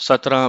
17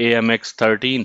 AMX-13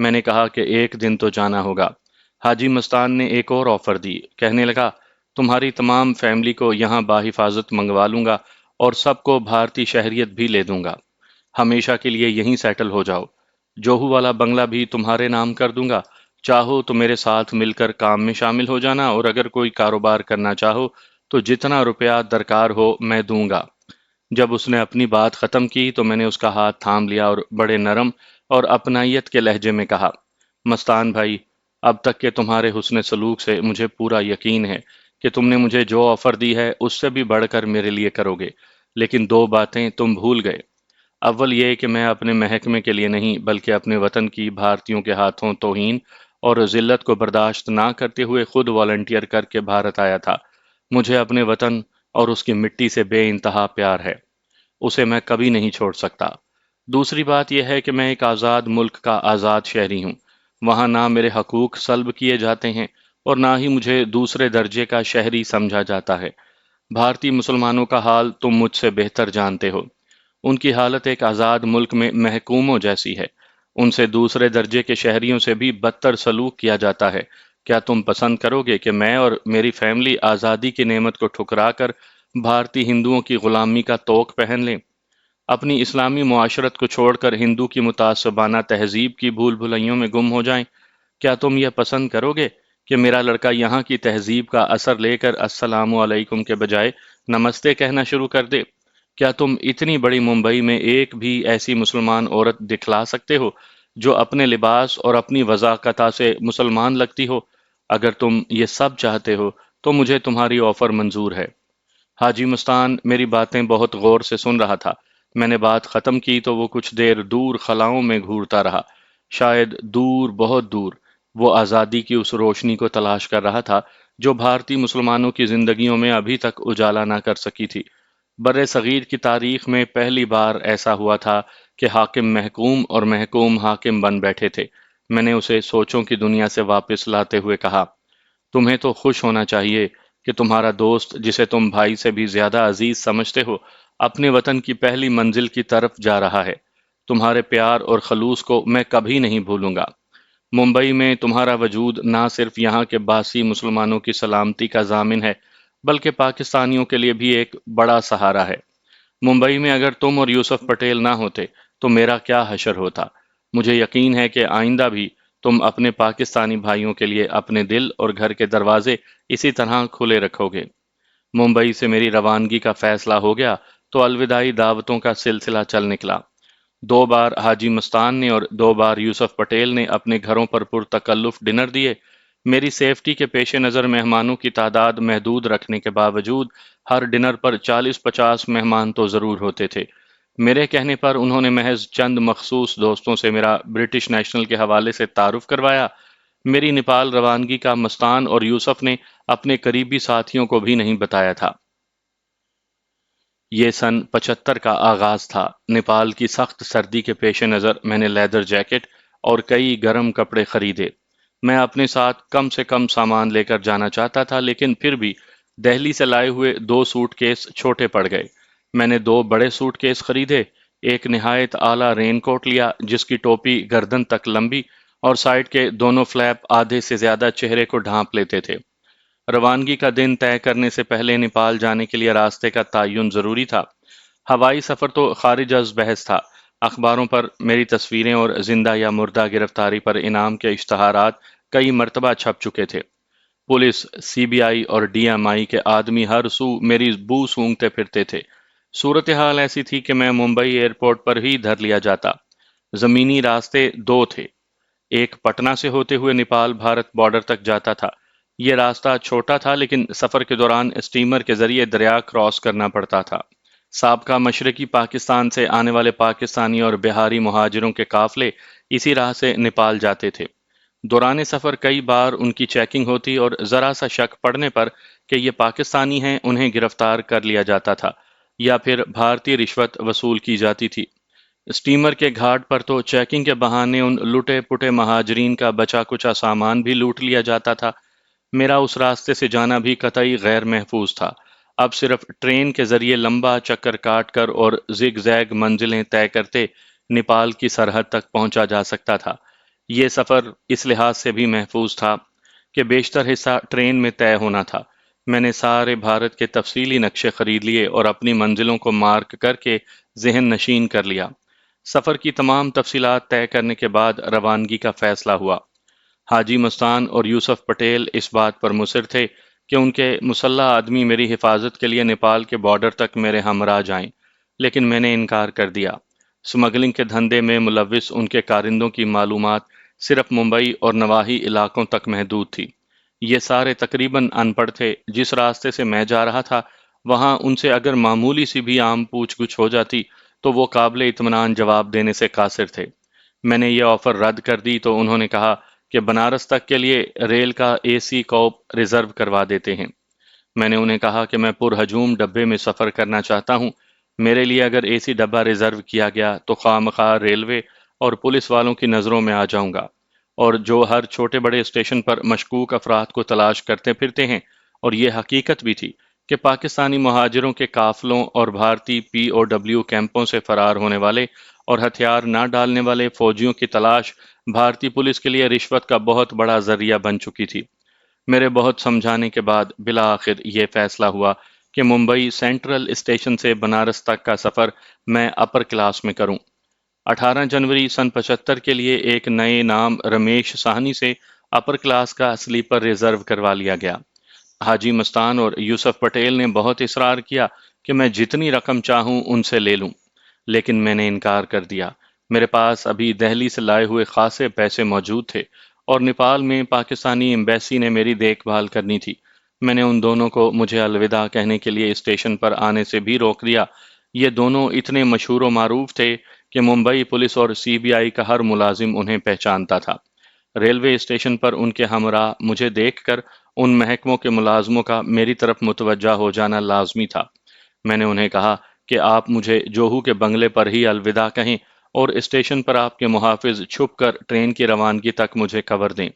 میں نے کہا کہ ایک دن تو جانا ہوگا۔ حاجی مستان نے ایک اور آفر دی، کہنے لگا تمہاری تمام فیملی کو یہاں باحفاظت منگوا لوں گا اور سب کو بھارتی شہریت بھی لے دوں گا، ہمیشہ کے لیے یہیں سیٹل ہو جاؤ۔ جوہو والا بنگلہ بھی تمہارے نام کر دوں گا، چاہو تو میرے ساتھ مل کر کام میں شامل ہو جانا، اور اگر کوئی کاروبار کرنا چاہو تو جتنا روپیہ درکار ہو میں دوں گا۔ جب اس نے اپنی بات ختم کی تو میں نے اس کا ہاتھ تھام لیا اور بڑے نرم اور اپنائیت کے لہجے میں کہا، مستان بھائی، اب تک کے تمہارے حسن سلوک سے مجھے پورا یقین ہے کہ تم نے مجھے جو آفر دی ہے اس سے بھی بڑھ کر میرے لیے کرو گے، لیکن دو باتیں تم بھول گئے۔ اول یہ کہ میں اپنے محکمے کے لیے نہیں بلکہ اپنے وطن کی بھارتیوں کے ہاتھوں توہین اور ذلت کو برداشت نہ کرتے ہوئے خود والنٹیئر کر کے بھارت آیا تھا۔ مجھے اپنے وطن اور اس کی مٹی سے بے انتہا پیار ہے، اسے میں کبھی نہیں چھوڑ سکتا۔ دوسری بات یہ ہے کہ میں ایک آزاد ملک کا آزاد شہری ہوں، وہاں نہ میرے حقوق سلب کیے جاتے ہیں اور نہ ہی مجھے دوسرے درجے کا شہری سمجھا جاتا ہے۔ بھارتی مسلمانوں کا حال تم مجھ سے بہتر جانتے ہو، ان کی حالت ایک آزاد ملک میں محکوموں جیسی ہے، ان سے دوسرے درجے کے شہریوں سے بھی بدتر سلوک کیا جاتا ہے۔ کیا تم پسند کرو گے کہ میں اور میری فیملی آزادی کی نعمت کو ٹھکرا کر بھارتی ہندوؤں کی غلامی کا طوق پہن لیں، اپنی اسلامی معاشرت کو چھوڑ کر ہندو کی متعصبانہ تہذیب کی بھول بھلائیوں میں گم ہو جائیں؟ کیا تم یہ پسند کرو گے کہ میرا لڑکا یہاں کی تہذیب کا اثر لے کر السلام علیکم کے بجائے نمستے کہنا شروع کر دے؟ کیا تم اتنی بڑی ممبئی میں ایک بھی ایسی مسلمان عورت دکھلا سکتے ہو جو اپنے لباس اور اپنی وضاقتہ سے مسلمان لگتی ہو؟ اگر تم یہ سب چاہتے ہو تو مجھے تمہاری آفر منظور ہے۔ حاجی مستان میری باتیں بہت غور سے سن رہا تھا۔ میں نے بات ختم کی تو وہ کچھ دیر دور خلاؤں میں گھورتا رہا، شاید دور بہت دور وہ آزادی کی اس روشنی کو تلاش کر رہا تھا جو بھارتی مسلمانوں کی زندگیوں میں ابھی تک اجالا نہ کر سکی تھی۔ بر صغیر کی تاریخ میں پہلی بار ایسا ہوا تھا کہ حاکم محکوم اور محکوم حاکم بن بیٹھے تھے۔ میں نے اسے سوچوں کی دنیا سے واپس لاتے ہوئے کہا، تمہیں تو خوش ہونا چاہیے کہ تمہارا دوست جسے تم بھائی سے بھی زیادہ عزیز سمجھتے ہو اپنے وطن کی پہلی منزل کی طرف جا رہا ہے۔ تمہارے پیار اور خلوص کو میں کبھی نہیں بھولوں گا۔ ممبئی میں تمہارا وجود نہ صرف یہاں کے باسی مسلمانوں کی سلامتی کا ضامن ہے بلکہ پاکستانیوں کے لیے بھی ایک بڑا سہارا ہے۔ ممبئی میں اگر تم اور یوسف پٹیل نہ ہوتے تو میرا کیا حشر ہوتا؟ مجھے یقین ہے کہ آئندہ بھی تم اپنے پاکستانی بھائیوں کے لیے اپنے دل اور گھر کے دروازے اسی طرح کھلے رکھو گے۔ ممبئی سے میری روانگی کا فیصلہ ہو گیا تو الوداعی دعوتوں کا سلسلہ چل نکلا۔ دو بار حاجی مستان نے اور دو بار یوسف پٹیل نے اپنے گھروں پر پرتکلف ڈنر دیے۔ میری سیفٹی کے پیش نظر مہمانوں کی تعداد محدود رکھنے کے باوجود ہر ڈنر پر 40-50 مہمان تو ضرور ہوتے تھے۔ میرے کہنے پر انہوں نے محض چند مخصوص دوستوں سے میرا برٹش نیشنل کے حوالے سے تعارف کروایا۔ میری نیپال روانگی کا مستان اور یوسف نے اپنے قریبی ساتھیوں کو بھی نہیں بتایا تھا۔ یہ سن 75 کا آغاز تھا۔ نیپال کی سخت سردی کے پیش نظر میں نے لیدر جیکٹ اور کئی گرم کپڑے خریدے۔ میں اپنے ساتھ کم سے کم سامان لے کر جانا چاہتا تھا لیکن پھر بھی دہلی سے لائے ہوئے 2 سوٹ کیس چھوٹے پڑ گئے۔ میں نے 2 بڑے سوٹ کیس خریدے، ایک نہایت اعلیٰ رین کوٹ لیا جس کی ٹوپی گردن تک لمبی اور سائڈ کے دونوں فلیپ آدھے سے زیادہ چہرے کو ڈھانپ لیتے تھے۔ روانگی کا دن طے کرنے سے پہلے نیپال جانے کے لیے راستے کا تعین ضروری تھا۔ ہوائی سفر تو خارج از بحث تھا۔ اخباروں پر میری تصویریں اور زندہ یا مردہ گرفتاری پر انعام کے اشتہارات کئی مرتبہ چھپ چکے تھے۔ پولیس، سی بی آئی اور ڈی ایم آئی کے آدمی ہر سو میری بو سونگتے پھرتے تھے۔ صورتحال ایسی تھی کہ میں ممبئی ایئرپورٹ پر ہی دھر لیا جاتا۔ زمینی راستے دو تھے، ایک پٹنہ سے ہوتے ہوئے نیپال بھارت بارڈر تک جاتا تھا۔ یہ راستہ چھوٹا تھا لیکن سفر کے دوران اسٹیمر کے ذریعے دریا کراس کرنا پڑتا تھا۔ سابقہ مشرقی پاکستان سے آنے والے پاکستانی اور بہاری مہاجروں کے قافلے اسی راہ سے نیپال جاتے تھے۔ دوران سفر کئی بار ان کی چیکنگ ہوتی اور ذرا سا شک پڑنے پر کہ یہ پاکستانی ہیں انہیں گرفتار کر لیا جاتا تھا یا پھر بھارتی رشوت وصول کی جاتی تھی۔ اسٹیمر کے گھاٹ پر تو چیکنگ کے بہانے ان لٹے پٹے مہاجرین کا بچا کچا سامان بھی لوٹ لیا جاتا تھا۔ میرا اس راستے سے جانا بھی قطعی غیر محفوظ تھا۔ اب صرف ٹرین کے ذریعے لمبا چکر کاٹ کر اور زگ زیگ منزلیں طے کرتے نیپال کی سرحد تک پہنچا جا سکتا تھا۔ یہ سفر اس لحاظ سے بھی محفوظ تھا کہ بیشتر حصہ ٹرین میں طے ہونا تھا۔ میں نے سارے بھارت کے تفصیلی نقشے خرید لیے اور اپنی منزلوں کو مارک کر کے ذہن نشین کر لیا۔ سفر کی تمام تفصیلات طے کرنے کے بعد روانگی کا فیصلہ ہوا۔ حاجی مستان اور یوسف پٹیل اس بات پر مصر تھے کہ ان کے مسلح آدمی میری حفاظت کے لیے نیپال کے بارڈر تک میرے ہمراہ جائیں، لیکن میں نے انکار کر دیا۔ سمگلنگ کے دھندے میں ملوث ان کے کارندوں کی معلومات صرف ممبئی اور نواحی علاقوں تک محدود تھی۔ یہ سارے تقریباً ان پڑھ تھے۔ جس راستے سے میں جا رہا تھا وہاں ان سے اگر معمولی سی بھی عام پوچھ گچھ ہو جاتی تو وہ قابل اطمینان جواب دینے سے قاصر تھے۔ میں نے یہ آفر رد کر دی تو انہوں نے کہا کہ بنارس تک کے لیے ریل کا اے سی کوپ ریزرو کروا دیتے ہیں۔ میں نے انہیں کہا کہ میں پرہجوم ڈبے میں سفر کرنا چاہتا ہوں۔ میرے لیے اگر اے سی ڈبہ ریزرو کیا گیا تو خواہ مخواہ ریلوے اور پولیس والوں کی نظروں میں آ جاؤں گا، اور جو ہر چھوٹے بڑے اسٹیشن پر مشکوک افراد کو تلاش کرتے پھرتے ہیں۔ اور یہ حقیقت بھی تھی کہ پاکستانی مہاجروں کے قافلوں اور بھارتی پی او ڈبلیو کیمپوں سے فرار ہونے والے اور ہتھیار نہ ڈالنے والے فوجیوں کی تلاش بھارتی پولیس کے لیے رشوت کا بہت بڑا ذریعہ بن چکی تھی۔ میرے بہت سمجھانے کے بعد بالآخر یہ فیصلہ ہوا کہ ممبئی سینٹرل اسٹیشن سے بنارس تک کا سفر میں اپر کلاس میں کروں۔ 18 جنوری سن 75 کے لیے ایک نئے نام رمیش ساہنی سے اپر کلاس کا سلیپر ریزرو کروا لیا گیا۔ حاجی مستان اور یوسف پٹیل نے بہت اصرار کیا کہ میں جتنی رقم چاہوں ان سے لے لوں، لیکن میں نے انکار کر دیا۔ میرے پاس ابھی دہلی سے لائے ہوئے خاصے پیسے موجود تھے اور نیپال میں پاکستانی ایمبیسی نے میری دیکھ بھال کرنی تھی۔ میں نے ان دونوں کو مجھے الوداع کہنے کے لیے اسٹیشن پر آنے سے بھی روک دیا۔ یہ دونوں اتنے مشہور و معروف تھے کہ ممبئی پولیس اور سی بی آئی کا ہر ملازم انہیں پہچانتا تھا۔ ریلوے اسٹیشن پر ان کے ہمراہ مجھے دیکھ کر ان محکموں کے ملازموں کا میری طرف متوجہ ہو جانا لازمی تھا۔ میں نے انہیں کہا کہ آپ مجھے جوہو کے بنگلے پر ہی الوداع کہیں اور اسٹیشن پر آپ کے محافظ چھپ کر ٹرین کی روانگی تک مجھے خبر دیں۔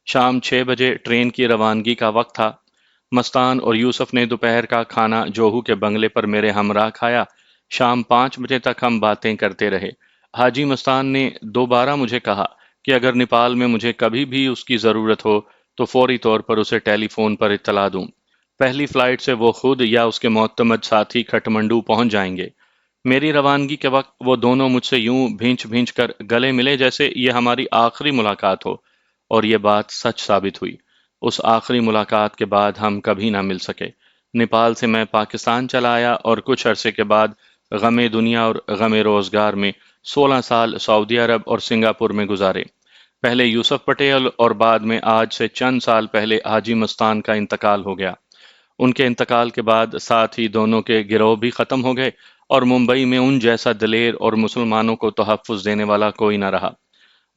شام 6 بجے ٹرین کی روانگی کا وقت تھا۔ مستان اور یوسف نے دوپہر کا کھانا جوہو کے بنگلے پر میرے ہمراہ کھایا۔ شام 5 بجے تک ہم باتیں کرتے رہے۔ حاجی مستان نے دوبارہ مجھے کہا کہ اگر نیپال میں مجھے کبھی بھی اس کی ضرورت ہو تو فوری طور پر اسے ٹیلی فون پر اطلاع دوں۔ پہلی فلائٹ سے وہ خود یا اس کے معتمد ساتھی کھٹمنڈو پہنچ جائیں گے۔ میری روانگی کے وقت وہ دونوں مجھ سے یوں بھینچ بھینچ کر گلے ملے جیسے یہ ہماری آخری ملاقات ہو، اور یہ بات سچ ثابت ہوئی۔ اس آخری ملاقات کے بعد ہم کبھی نہ مل سکے۔ نیپال سے میں پاکستان چلا آیا اور کچھ عرصے کے بعد غم دنیا اور غم روزگار میں 16 سال سعودی عرب اور سنگاپور میں گزارے۔ پہلے یوسف پٹیل اور بعد میں آج سے چند سال پہلے حاجی مستان کا انتقال ہو گیا۔ ان کے انتقال کے بعد ساتھ ہی دونوں کے گروہ بھی ختم ہو گئے اور ممبئی میں ان جیسا دلیر اور مسلمانوں کو تحفظ دینے والا کوئی نہ رہا۔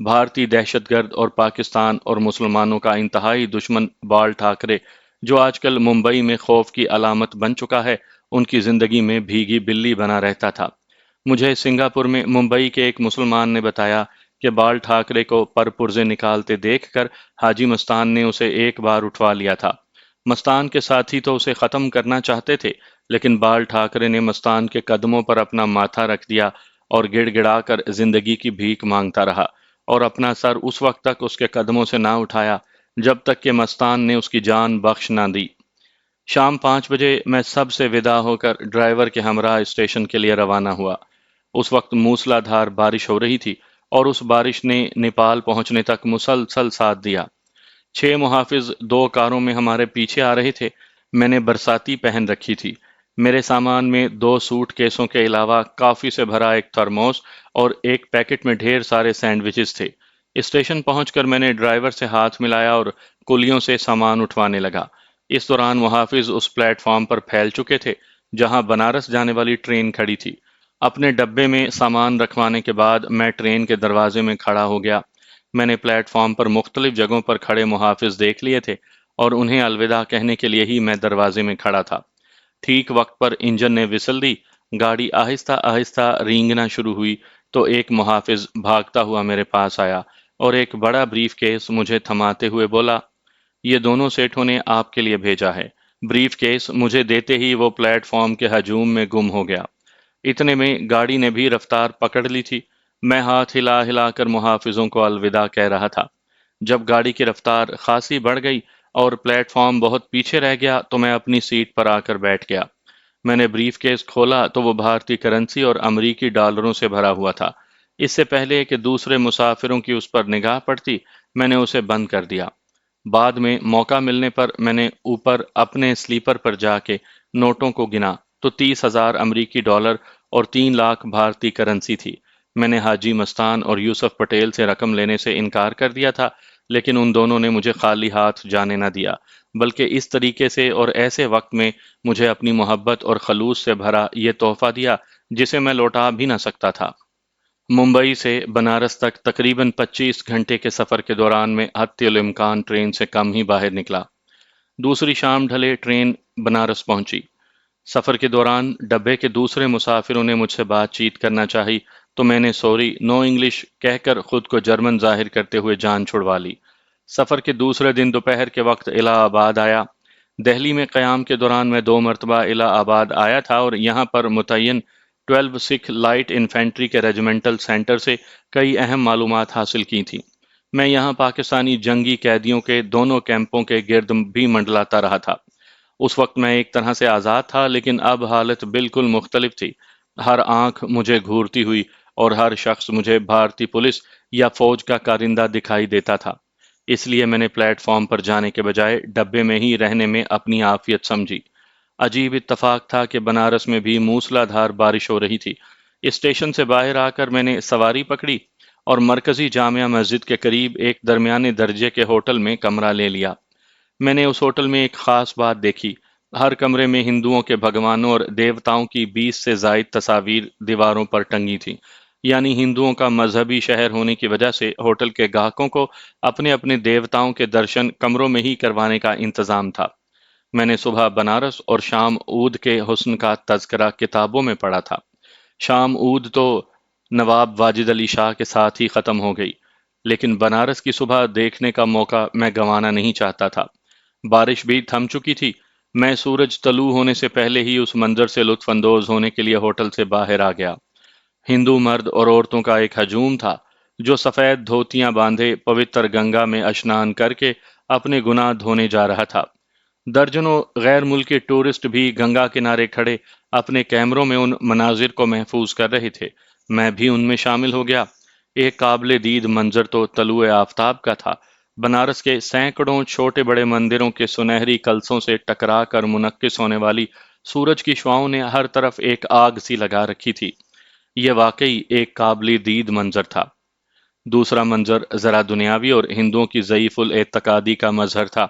بھارتی دہشت گرد اور پاکستان اور مسلمانوں کا انتہائی دشمن بال ٹھاکرے، جو آج کل ممبئی میں خوف کی علامت بن چکا ہے، ان کی زندگی میں بھیگی بلی بنا رہتا تھا۔ مجھے سنگاپور میں ممبئی کے ایک مسلمان نے بتایا کہ بال ٹھاکرے کو پر پرزے نکالتے دیکھ کر حاجی مستان نے اسے ایک بار اٹھوا لیا تھا۔ مستان کے ساتھی تو اسے ختم کرنا چاہتے تھے، لیکن بال ٹھاکرے نے مستان کے قدموں پر اپنا ماتھا رکھ دیا اور گڑ گڑا کر زندگی کی بھیک مانگتا رہا، اور اپنا سر اس وقت تک اس کے قدموں سے نہ اٹھایا جب تک کہ مستان نے اس کی جان بخش نہ دی۔ شام 5 بجے میں سب سے وداع ہو کر ڈرائیور کے ہمراہ اسٹیشن کے لیے روانہ ہوا۔ اس وقت موسلا دھار بارش ہو رہی تھی اور اس بارش نے نیپال پہنچنے تک مسلسل ساتھ دیا۔ 6 محافظ 2 کاروں میں ہمارے پیچھے آ رہے تھے۔ میں نے برساتی پہن رکھی تھی۔ میرے سامان میں 2 سوٹ کیسوں کے علاوہ کافی سے بھرا ایک تھرموس اور ایک پیکٹ میں ڈھیر سارے سینڈوچز تھے۔ اسٹیشن پہنچ کر میں نے ڈرائیور سے ہاتھ ملایا اور کلیوں سے سامان اٹھوانے لگا۔ اس دوران محافظ اس پلیٹ فارم پر پھیل چکے تھے جہاں بنارس جانے والی ٹرین کھڑی تھی۔ اپنے ڈبے میں سامان رکھوانے کے بعد میں ٹرین کے دروازے میں کھڑا ہو گیا۔ میں نے پلیٹ فارم پر مختلف جگہوں پر کھڑے محافظ دیکھ لیے تھے اور انہیں الوداع کہنے کے لیے ہی میں دروازے میں کھڑا تھا۔ ٹھیک وقت پر انجن نے وسل دی، گاڑی آہستہ آہستہ رینگنا شروع ہوئی تو ایک محافظ بھاگتا ہوا میرے پاس آیا اور ایک بڑا بریف کیس مجھے تھماتے ہوئے بولا، یہ دونوں سیٹھوں نے آپ کے لیے بھیجا ہے۔ بریف کیس مجھے دیتے ہی وہ پلیٹ فارم کے ہجوم میں گم ہو گیا۔ اتنے میں گاڑی نے بھی رفتار پکڑ لی تھی۔ میں ہاتھ ہلا ہلا کر محافظوں کو الوداع کہہ رہا تھا۔ جب گاڑی کی رفتار خاصی بڑھ گئی اور پلیٹ فارم بہت پیچھے رہ گیا تو میں اپنی سیٹ پر آ کر بیٹھ گیا۔ میں نے بریف کیس کھولا تو وہ بھارتی کرنسی اور امریکی ڈالروں سے بھرا ہوا تھا۔ اس سے پہلے کہ دوسرے مسافروں کی اس پر نگاہ پڑتی، میں نے اسے بند کر دیا۔ بعد میں موقع ملنے پر میں نے اوپر اپنے سلیپر پر جا کے نوٹوں کو گنا تو 30,000 امریکی ڈالر اور 3 لاکھ بھارتی کرنسی تھی۔ میں نے حاجی مستان اور یوسف پٹیل سے رقم لینے سے انکار کر دیا تھا، لیکن ان دونوں نے مجھے خالی ہاتھ جانے نہ دیا، بلکہ اس طریقے سے اور ایسے وقت میں مجھے اپنی محبت اور خلوص سے بھرا یہ تحفہ دیا جسے میں لوٹا بھی نہ سکتا تھا۔ ممبئی سے بنارس تک تقریباً 25 گھنٹے کے سفر کے دوران میں حتی الامکان ٹرین سے کم ہی باہر نکلا۔ دوسری شام ڈھلے ٹرین بنارس پہنچی۔ سفر کے دوران ڈبے کے دوسرے مسافروں نے مجھ سے بات چیت کرنا چاہی تو میں نے سوری نو انگلش کہہ کر خود کو جرمن ظاہر کرتے ہوئے جان چھڑوا لی۔ سفر کے دوسرے دن دوپہر کے وقت الہ آباد آیا۔ دہلی میں قیام کے دوران میں 2 مرتبہ الہ آباد آیا تھا اور یہاں پر متعین 12 سکھ لائٹ انفینٹری کے ریجیمنٹل سینٹر سے کئی اہم معلومات حاصل کی تھیں۔ میں یہاں پاکستانی جنگی قیدیوں کے دونوں کیمپوں کے گرد بھی منڈلاتا رہا تھا۔ اس وقت میں ایک طرح سے آزاد تھا، لیکن اب حالت بالکل مختلف تھی۔ ہر آنکھ مجھے گھورتی ہوئی اور ہر شخص مجھے بھارتی پولیس یا فوج کا کارندہ دکھائی دیتا تھا۔ اس لیے میں نے پلیٹ فارم پر جانے کے بجائے ڈبے میں ہی رہنے میں اپنی عافیت سمجھی۔ عجیب اتفاق تھا کہ بنارس میں بھی موسلا دھار بارش ہو رہی تھی۔ اسٹیشن سے باہر آ کر میں نے سواری پکڑی اور مرکزی جامع مسجد کے قریب ایک درمیانے درجے کے ہوٹل میں کمرہ لے لیا۔ میں نے اس ہوٹل میں ایک خاص بات دیکھی۔ ہر کمرے میں ہندوؤں کے بھگوانوں اور دیوتاؤں کی 20 سے زائد تصاویر دیواروں پر ٹنگی تھیں۔ یعنی ہندوؤں کا مذہبی شہر ہونے کی وجہ سے ہوٹل کے گاہکوں کو اپنے اپنے دیوتاؤں کے درشن کمروں میں ہی کروانے کا انتظام تھا۔ میں نے صبح بنارس اور شام اودھ کے حسن کا تذکرہ کتابوں میں پڑھا تھا۔ شام اودھ تو نواب واجد علی شاہ کے ساتھ ہی ختم ہو گئی، لیکن بنارس کی صبح دیکھنے کا موقع میں گنوانا نہیں چاہتا تھا۔ بارش بھی تھم چکی تھی۔ میں سورج طلوع ہونے سے پہلے ہی اس منظر سے لطف اندوز ہونے کے لیے ہوٹل سے باہر آ گیا۔ ہندو مرد اور عورتوں کا ایک ہجوم تھا جو سفید دھوتیاں باندھے پوتر گنگا میں اشنان کر کے اپنے گناہ دھونے جا رہا تھا۔ درجنوں غیر ملکی ٹورسٹ بھی گنگا کنارے کھڑے اپنے کیمروں میں ان مناظر کو محفوظ کر رہے تھے۔ میں بھی ان میں شامل ہو گیا۔ ایک قابل دید منظر تو طلوع آفتاب کا تھا۔ بنارس کے سینکڑوں چھوٹے بڑے مندروں کے سنہری کلسوں سے ٹکرا کر منعکس ہونے والی سورج کی شعاؤں نے ہر طرف ایک آگ سی لگا رکھی تھی۔ یہ واقعی ایک قابل دید منظر تھا۔ دوسرا منظر ذرا دنیاوی اور ہندوؤں کی ضعیف الاعتقادی کا مظہر تھا۔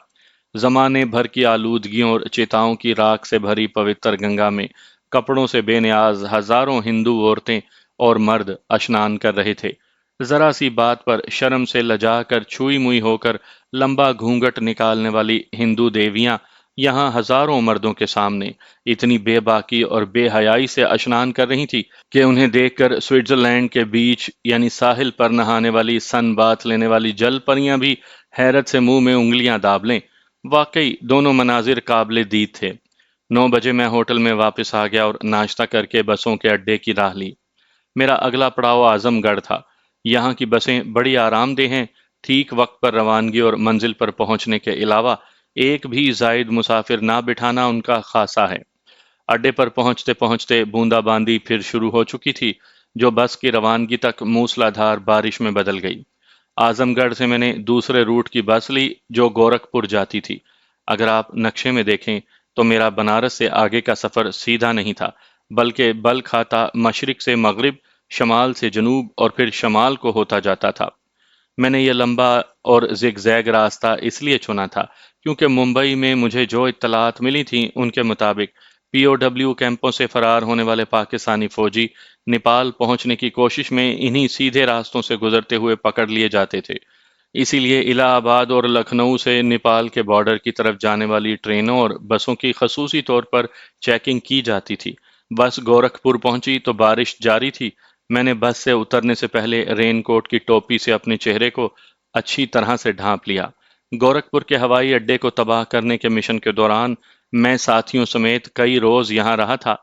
زمانے بھر کی آلودگیوں اور چتاؤں کی راکھ سے بھری پوتر گنگا میں کپڑوں سے بے نیاز ہزاروں ہندو عورتیں اور مرد اشنان کر رہے تھے۔ ذرا سی بات پر شرم سے لجا کر چھوئی موئی ہو کر لمبا گھونگھٹ نکالنے والی ہندو دیویاں یہاں ہزاروں مردوں کے سامنے اتنی بے باکی اور بے حیائی سے اشنان کر رہی تھی کہ انہیں دیکھ کر سوئٹزرلینڈ کے بیچ یعنی ساحل پر نہانے والی سن بات لینے والی جل پریاں بھی حیرت سے منہ میں انگلیاں داب لیں۔ واقعی دونوں مناظر قابل دید تھے۔ 9 بجے میں ہوٹل میں واپس آ گیا اور ناشتہ کر کے بسوں کے اڈے کی راہ لی۔ میرا اگلا پڑاؤ اعظم گڑھ تھا۔ یہاں کی بسیں بڑی آرام دہ ہیں۔ ٹھیک وقت پر روانگی اور منزل پر پہنچنے کے علاوہ ایک بھی زائد مسافر نہ بٹھانا ان کا خاصہ ہے۔ اڈے پر پہنچتے پہنچتے بوندا باندی پھر شروع ہو چکی تھی، جو بس کی روانگی تک موسلا دھار بارش میں بدل گئی۔ اعظم گڑھ سے میں نے دوسرے روٹ کی بس لی جو گورکھپور جاتی تھی۔ اگر آپ نقشے میں دیکھیں تو میرا بنارس سے آگے کا سفر سیدھا نہیں تھا، بلکہ بل کھاتا مشرق سے مغرب، شمال سے جنوب اور پھر شمال کو ہوتا جاتا تھا۔ میں نے یہ لمبا اور زگ زیگ راستہ اس لیے چنا تھا کیونکہ ممبئی میں مجھے جو اطلاعات ملی تھیں ان کے مطابق پی او ڈبلیو کیمپوں سے فرار ہونے والے پاکستانی فوجی نیپال پہنچنے کی کوشش میں انہی سیدھے راستوں سے گزرتے ہوئے پکڑ لیے جاتے تھے۔ اسی لیے الہ آباد اور لکھنؤ سے نیپال کے بارڈر کی طرف جانے والی ٹرینوں اور بسوں کی خصوصی طور پر چیکنگ کی جاتی تھی۔ بس گورکھپور پہنچی تو بارش جاری تھی۔ میں نے بس سے اترنے سے پہلے رین کوٹ کی ٹوپی سے اپنے چہرے کو اچھی طرح سے ڈھانپ لیا۔ گورکھپور کے ہوائی اڈے کو تباہ کرنے کے مشن کے دوران میں ساتھیوں سمیت کئی روز یہاں رہا تھا۔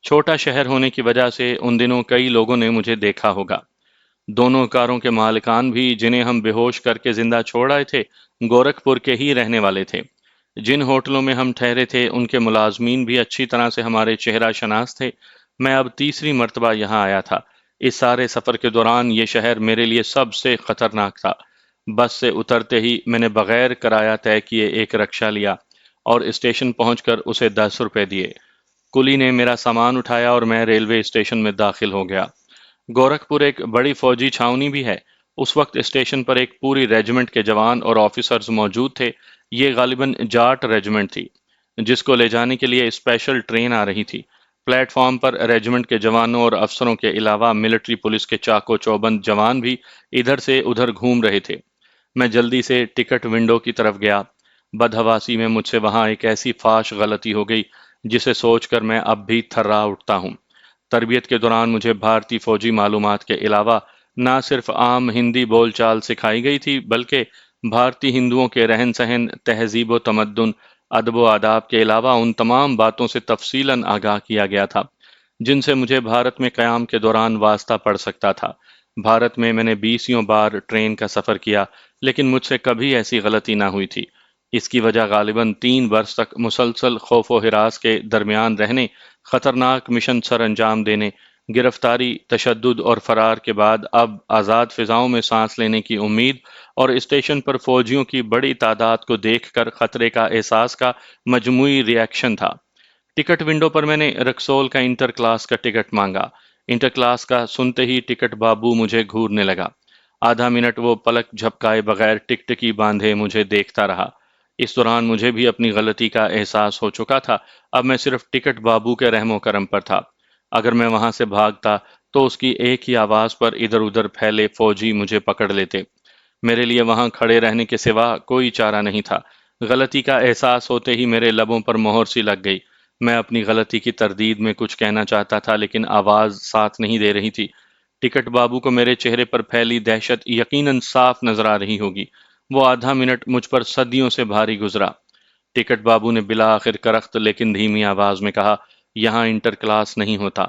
چھوٹا شہر ہونے کی وجہ سے ان دنوں کئی لوگوں نے مجھے دیکھا ہوگا۔ دونوں کاروں کے مالکان بھی جنہیں ہم بے ہوش کر کے زندہ چھوڑ آئے تھے گورکھپور کے ہی رہنے والے تھے۔ جن ہوٹلوں میں ہم ٹھہرے تھے ان کے ملازمین بھی اچھی طرح سے ہمارے چہرہ شناس تھے۔ میں اب تیسری مرتبہ یہاں آیا تھا۔ اس سارے سفر کے دوران یہ شہر میرے لیے سب سے خطرناک تھا۔ بس سے اترتے ہی میں نے بغیر کرایہ طے کیے ایک رکشہ لیا اور اسٹیشن پہنچ کر اسے 10 روپے دیے۔ کلی نے میرا سامان اٹھایا اور میں ریلوے اسٹیشن میں داخل ہو گیا۔ گورکھپور ایک بڑی فوجی چھاؤنی بھی ہے۔ اس وقت اسٹیشن پر ایک پوری ریجمنٹ کے جوان اور آفیسرز موجود تھے۔ یہ غالباً جاٹ ریجمنٹ تھی جس کو لے جانے کے لیے اسپیشل ٹرین آ رہی تھی۔ پلیٹ فارم پر ریجمنٹ کے جوانوں اور افسروں کے علاوہ ملٹری پولیس کے چاق و چوبند جوان بھی ادھر سے ادھر گھوم رہے تھے۔ میں جلدی سے ٹکٹ ونڈو کی طرف گیا۔ بدحواسی میں مجھ سے وہاں ایک ایسی فاش غلطی ہو گئی جسے سوچ کر میں اب بھی تھرا اٹھتا ہوں۔ تربیت کے دوران مجھے بھارتی فوجی معلومات کے علاوہ نہ صرف عام ہندی بول چال سکھائی گئی تھی بلکہ بھارتی ہندوؤں کے رہن سہن، تہذیب و تمدن، ادب و آداب کے علاوہ ان تمام باتوں سے تفصیلاً آگاہ کیا گیا تھا جن سے مجھے بھارت میں قیام کے دوران واسطہ پڑ سکتا تھا۔ بھارت میں نے 20 بار ٹرین کا سفر کیا لیکن مجھ سے کبھی ایسی غلطی نہ ہوئی تھی۔ اس کی وجہ غالباً 3 برس تک مسلسل خوف و ہراس کے درمیان رہنے، خطرناک مشن سر انجام دینے، گرفتاری، تشدد اور فرار کے بعد اب آزاد فضاؤں میں سانس لینے کی امید اور اسٹیشن پر فوجیوں کی بڑی تعداد کو دیکھ کر خطرے کا احساس کا مجموعی ری ایکشن تھا۔ ٹکٹ ونڈو پر میں نے رکسول کا انٹر کلاس کا ٹکٹ مانگا۔ انٹر کلاس کا سنتے ہی ٹکٹ بابو مجھے گھورنے لگا۔ آدھا منٹ وہ پلک جھپکائے بغیر ٹکٹکی باندھے مجھے دیکھتا رہا۔ اس دوران مجھے بھی اپنی غلطی کا احساس ہو چکا تھا۔ اب میں صرف ٹکٹ بابو کے رحم و کرم پر تھا۔ اگر میں وہاں سے بھاگتا تو اس کی ایک ہی آواز پر ادھر ادھر پھیلے فوجی مجھے پکڑ لیتے۔ میرے لیے وہاں کھڑے رہنے کے سوا کوئی چارہ نہیں تھا۔ غلطی کا احساس ہوتے ہی میرے لبوں پر مہر سی لگ گئی۔ میں اپنی غلطی کی تردید میں کچھ کہنا چاہتا تھا لیکن آواز ساتھ نہیں دے رہی تھی۔ ٹکٹ بابو کو میرے چہرے پر پھیلی دہشت یقیناً صاف نظر آ رہی ہوگی۔ وہ آدھا منٹ مجھ پر صدیوں سے بھاری گزرا۔ ٹکٹ بابو نے بالآخر کرخت لیکن دھیمی آواز میں کہا، یہاں انٹر کلاس نہیں ہوتا۔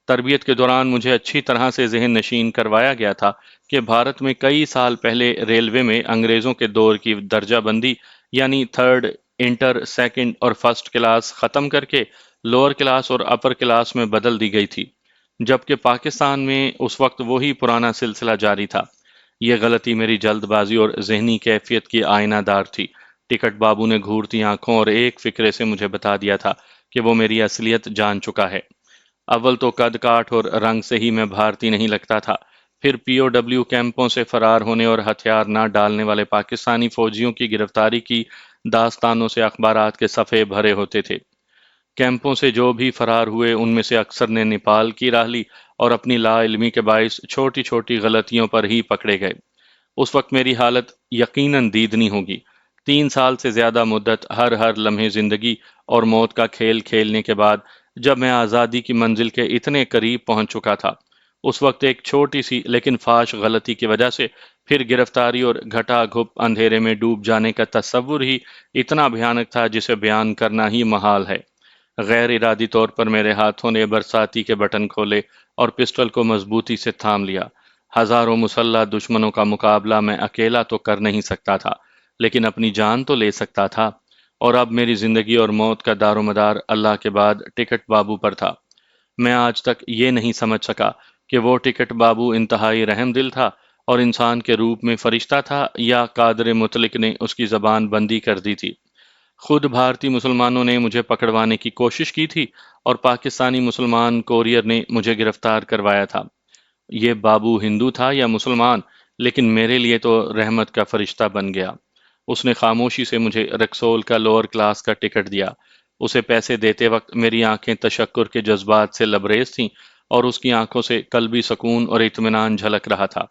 تربیت کے دوران مجھے اچھی طرح سے ذہن نشین کروایا گیا تھا کہ بھارت میں کئی سال پہلے ریلوے میں انگریزوں کے دور کی درجہ بندی یعنی تھرڈ، انٹر، سیکنڈ اور فرسٹ کلاس ختم کر کے لوور کلاس اور اپر کلاس میں بدل دی گئی تھی، جبکہ پاکستان میں اس وقت وہی پرانا سلسلہ جاری تھا۔ یہ غلطی میری جلد بازی اور ذہنی کیفیت کی آئینہ دار تھی۔ ٹکٹ بابو نے گھورتی آنکھوں اور ایک فکرے سے مجھے بتا دیا تھا کہ وہ میری اصلیت جان چکا ہے۔ اول تو قد کاٹ اور رنگ سے ہی میں بھارتی نہیں لگتا تھا، پھر پی او ڈبلیو کیمپوں سے فرار ہونے اور ہتھیار نہ ڈالنے والے پاکستانی فوجیوں کی گرفتاری کی داستانوں سے اخبارات کے صفحے بھرے ہوتے تھے۔ کیمپوں سے جو بھی فرار ہوئے ان میں سے اکثر نے نیپال کی راہ لی اور اپنی لا علمی کے باعث چھوٹی چھوٹی غلطیوں پر ہی پکڑے گئے۔ اس وقت میری حالت یقیناً دیدنی ہوگی۔ 3 سال سے زیادہ مدت ہر لمحے زندگی اور موت کا کھیل کھیلنے کے بعد جب میں آزادی کی منزل کے اتنے قریب پہنچ چکا تھا، اس وقت ایک چھوٹی سی لیکن فاش غلطی کی وجہ سے پھر گرفتاری اور گھٹا گھپ اندھیرے میں ڈوب جانے کا تصور ہی اتنا بھیانک تھا جسے بیان کرنا ہی محال ہے۔ غیر ارادی طور پر میرے ہاتھوں نے برساتی کے بٹن کھولے اور پسٹل کو مضبوطی سے تھام لیا۔ ہزاروں مسلح دشمنوں کا مقابلہ میں اکیلا تو کر نہیں سکتا تھا، لیکن اپنی جان تو لے سکتا تھا، اور اب میری زندگی اور موت کا دار و مدار اللہ کے بعد ٹکٹ بابو پر تھا۔ میں آج تک یہ نہیں سمجھ سکا کہ وہ ٹکٹ بابو انتہائی رحم دل تھا اور انسان کے روپ میں فرشتہ تھا یا قادر مطلق نے اس کی زبان بندی کر دی تھی۔ خود بھارتی مسلمانوں نے مجھے پکڑوانے کی کوشش کی تھی اور پاکستانی مسلمان کوریئر نے مجھے گرفتار کروایا تھا۔ یہ بابو ہندو تھا یا مسلمان، لیکن میرے لیے تو رحمت کا فرشتہ بن گیا۔ اس نے خاموشی سے مجھے رکسول کا لوور کلاس کا ٹکٹ دیا۔ اسے پیسے دیتے وقت میری آنکھیں تشکر کے جذبات سے لبریز تھیں اور اس کی آنکھوں سے قلبی سکون اور اطمینان جھلک رہا تھا۔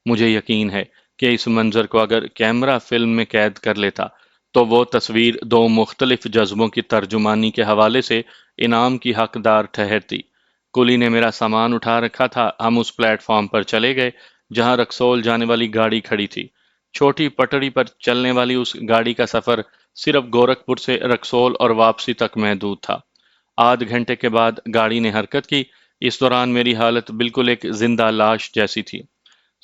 مجھے یقین ہے کہ اس منظر کو اگر کیمرہ فلم میں قید کر لیتا تو وہ تصویر 2 مختلف جذبوں کی ترجمانی کے حوالے سے انعام کی حقدار ٹھہرتی۔ کلی نے میرا سامان اٹھا رکھا تھا۔ ہم اس پلیٹ فارم پر چلے گئے جہاں رکسول جانے والی گاڑی کھڑی تھی۔ چھوٹی پٹڑی پر چلنے والی اس گاڑی کا سفر صرف گورکھپور سے رکسول اور واپسی تک محدود تھا۔ آدھ گھنٹے کے بعد گاڑی نے حرکت کی۔ اس دوران میری حالت بالکل ایک زندہ لاش جیسی تھی۔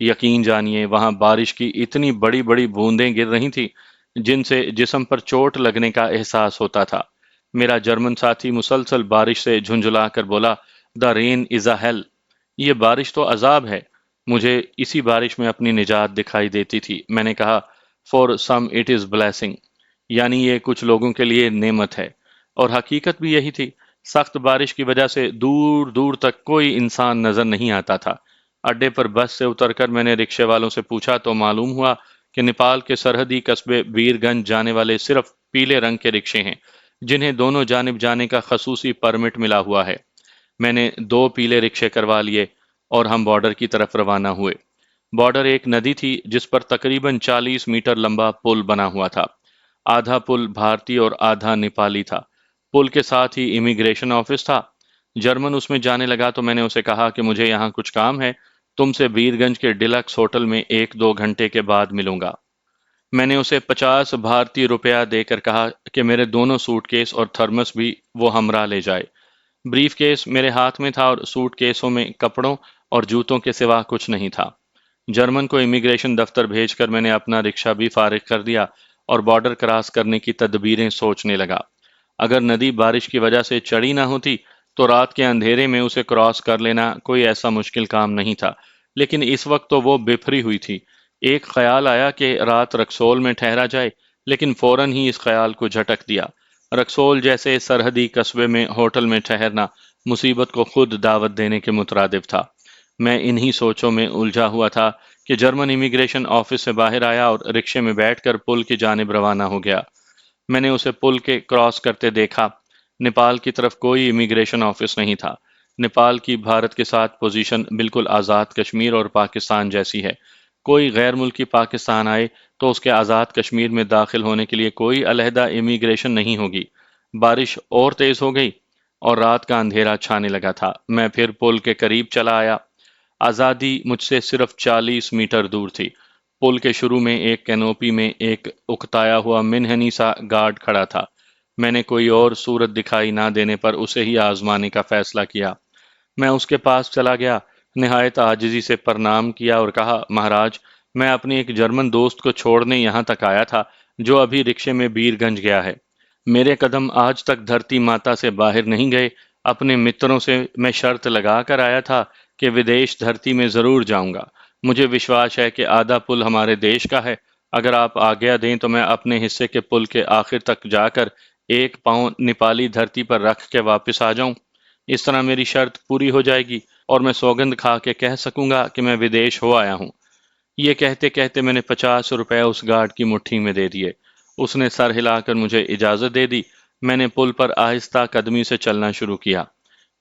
یقین جانیے وہاں بارش کی اتنی بڑی بڑی بوندیں گر رہی تھی جن سے جسم پر چوٹ لگنے کا احساس ہوتا تھا۔ میرا جرمن ساتھی مسلسل بارش سے جھنجھلا کر بولا، "دا رین از اے ہیل"۔ یہ بارش تو عذاب ہے۔ مجھے اسی بارش میں اپنی نجات دکھائی دیتی تھی۔ میں نے کہا، "for some it is blessing", یعنی یہ کچھ لوگوں کے لیے نعمت ہے۔ اور حقیقت بھی یہی تھی۔ سخت بارش کی وجہ سے دور دور تک کوئی انسان نظر نہیں آتا تھا۔ اڈے پر بس سے اتر کر میں نے رکشے والوں سے پوچھا تو معلوم ہوا کہ نیپال کے سرحدی قصبے بیر گنج جانے والے صرف پیلے رنگ کے رکشے ہیں، جنہیں دونوں جانب جانے کا خصوصی پرمٹ ملا ہوا ہے۔ میں نے 2 پیلے رکشے کروا لیے اور ہم بارڈر کی طرف روانہ ہوئے۔ بارڈر ایک ندی تھی جس پر تقریباً 40 میٹر لمبا پل بنا ہوا تھا۔ آدھا پل بھارتی اور آدھا نیپالی تھا۔ پل کے ساتھ ہی امیگریشن آفس تھا۔ جرمن اس میں جانے لگا تو میں نے اسے کہا کہ مجھے یہاں کچھ کام ہے، تم سے بیر گنج کے ڈیلکس ہوٹل میں 1-2 گھنٹے کے بعد ملوں گا۔ میں نے اسے 50 بھارتی روپیہ دے کر کہا کہ میرے دونوں سوٹ کیس اور تھرمس بھی وہ ہمراہ لے جائے۔ بریف کیس میرے ہاتھ میں تھا اور سوٹ کیسوں میں کپڑوں اور جوتوں کے سوا کچھ نہیں تھا۔ جرمن کو امیگریشن دفتر بھیج کر میں نے اپنا رکشہ بھی فارغ کر دیا اور بارڈر کراس کرنے کی تدبیریں سوچنے لگا۔ اگر ندی بارش کی وجہ سے چڑھی نہ ہوتی تو رات کے اندھیرے میں اسے کراس کر لینا کوئی ایسا مشکل کام نہیں تھا، لیکن اس وقت تو وہ بفری ہوئی تھی۔ ایک خیال آیا کہ رات رکسول میں ٹھہرا جائے، لیکن فوراً ہی اس خیال کو جھٹک دیا۔ رکسول جیسے سرحدی قصبے میں ہوٹل میں ٹھہرنا مصیبت کو خود دعوت دینے کے مترادف تھا۔ میں انہی سوچوں میں الجھا ہوا تھا کہ جرمن امیگریشن آفس سے باہر آیا اور رکشے میں بیٹھ کر پل کی جانب روانہ ہو گیا۔ میں نے اسے پل کے کراس کرتے دیکھا۔ نیپال کی طرف کوئی امیگریشن آفس نہیں تھا۔ نیپال کی بھارت کے ساتھ پوزیشن بالکل آزاد کشمیر اور پاکستان جیسی ہے۔ کوئی غیر ملکی پاکستان آئے تو اس کے آزاد کشمیر میں داخل ہونے کے لیے کوئی علیحدہ امیگریشن نہیں ہوگی۔ بارش اور تیز ہو گئی اور رات کا اندھیرا چھانے لگا تھا۔ میں پھر پل کے قریب چلا آیا۔ آزادی مجھ سے صرف 40 میٹر دور تھی۔ پل کے شروع میں ایک کینوپی میں ایک اکتایا ہوا منحنی سا گارڈ کھڑا تھا۔ میں نے کوئی اور صورت دکھائی نہ دینے پر اسے ہی آزمانے کا فیصلہ کیا۔ میں اس کے پاس چلا گیا، نہایت عاجزی سے پرنام کیا اور کہا، "مہاراج، میں اپنے ایک جرمن دوست کو چھوڑنے یہاں تک آیا تھا جو ابھی رکشے میں بیر گنج گیا ہے۔ میرے قدم آج تک دھرتی ماتا سے باہر نہیں گئے۔ اپنے متروں سے میں شرط لگا کر آیا تھا کہ ودیش دھرتی میں ضرور جاؤں گا۔ مجھے وشواس ہے کہ آدھا پل ہمارے دیش کا ہے۔ اگر آپ آگیا دیں تو میں اپنے حصے کے پل کے آخر تک جا کر 1 پاؤں نیپالی دھرتی پر رکھ کے واپس آ جاؤں۔ اس طرح میری شرط پوری ہو جائے گی اور میں سوگند کھا کے کہہ سکوں گا کہ میں ودیش ہو آیا ہوں"۔ یہ کہتے کہتے میں نے 50 روپے اس گارڈ کی مٹھی میں دے دیے۔ اس نے سر ہلا کر مجھے اجازت دے دی۔ میں نے پل پر آہستہ قدمی سے چلنا شروع کیا۔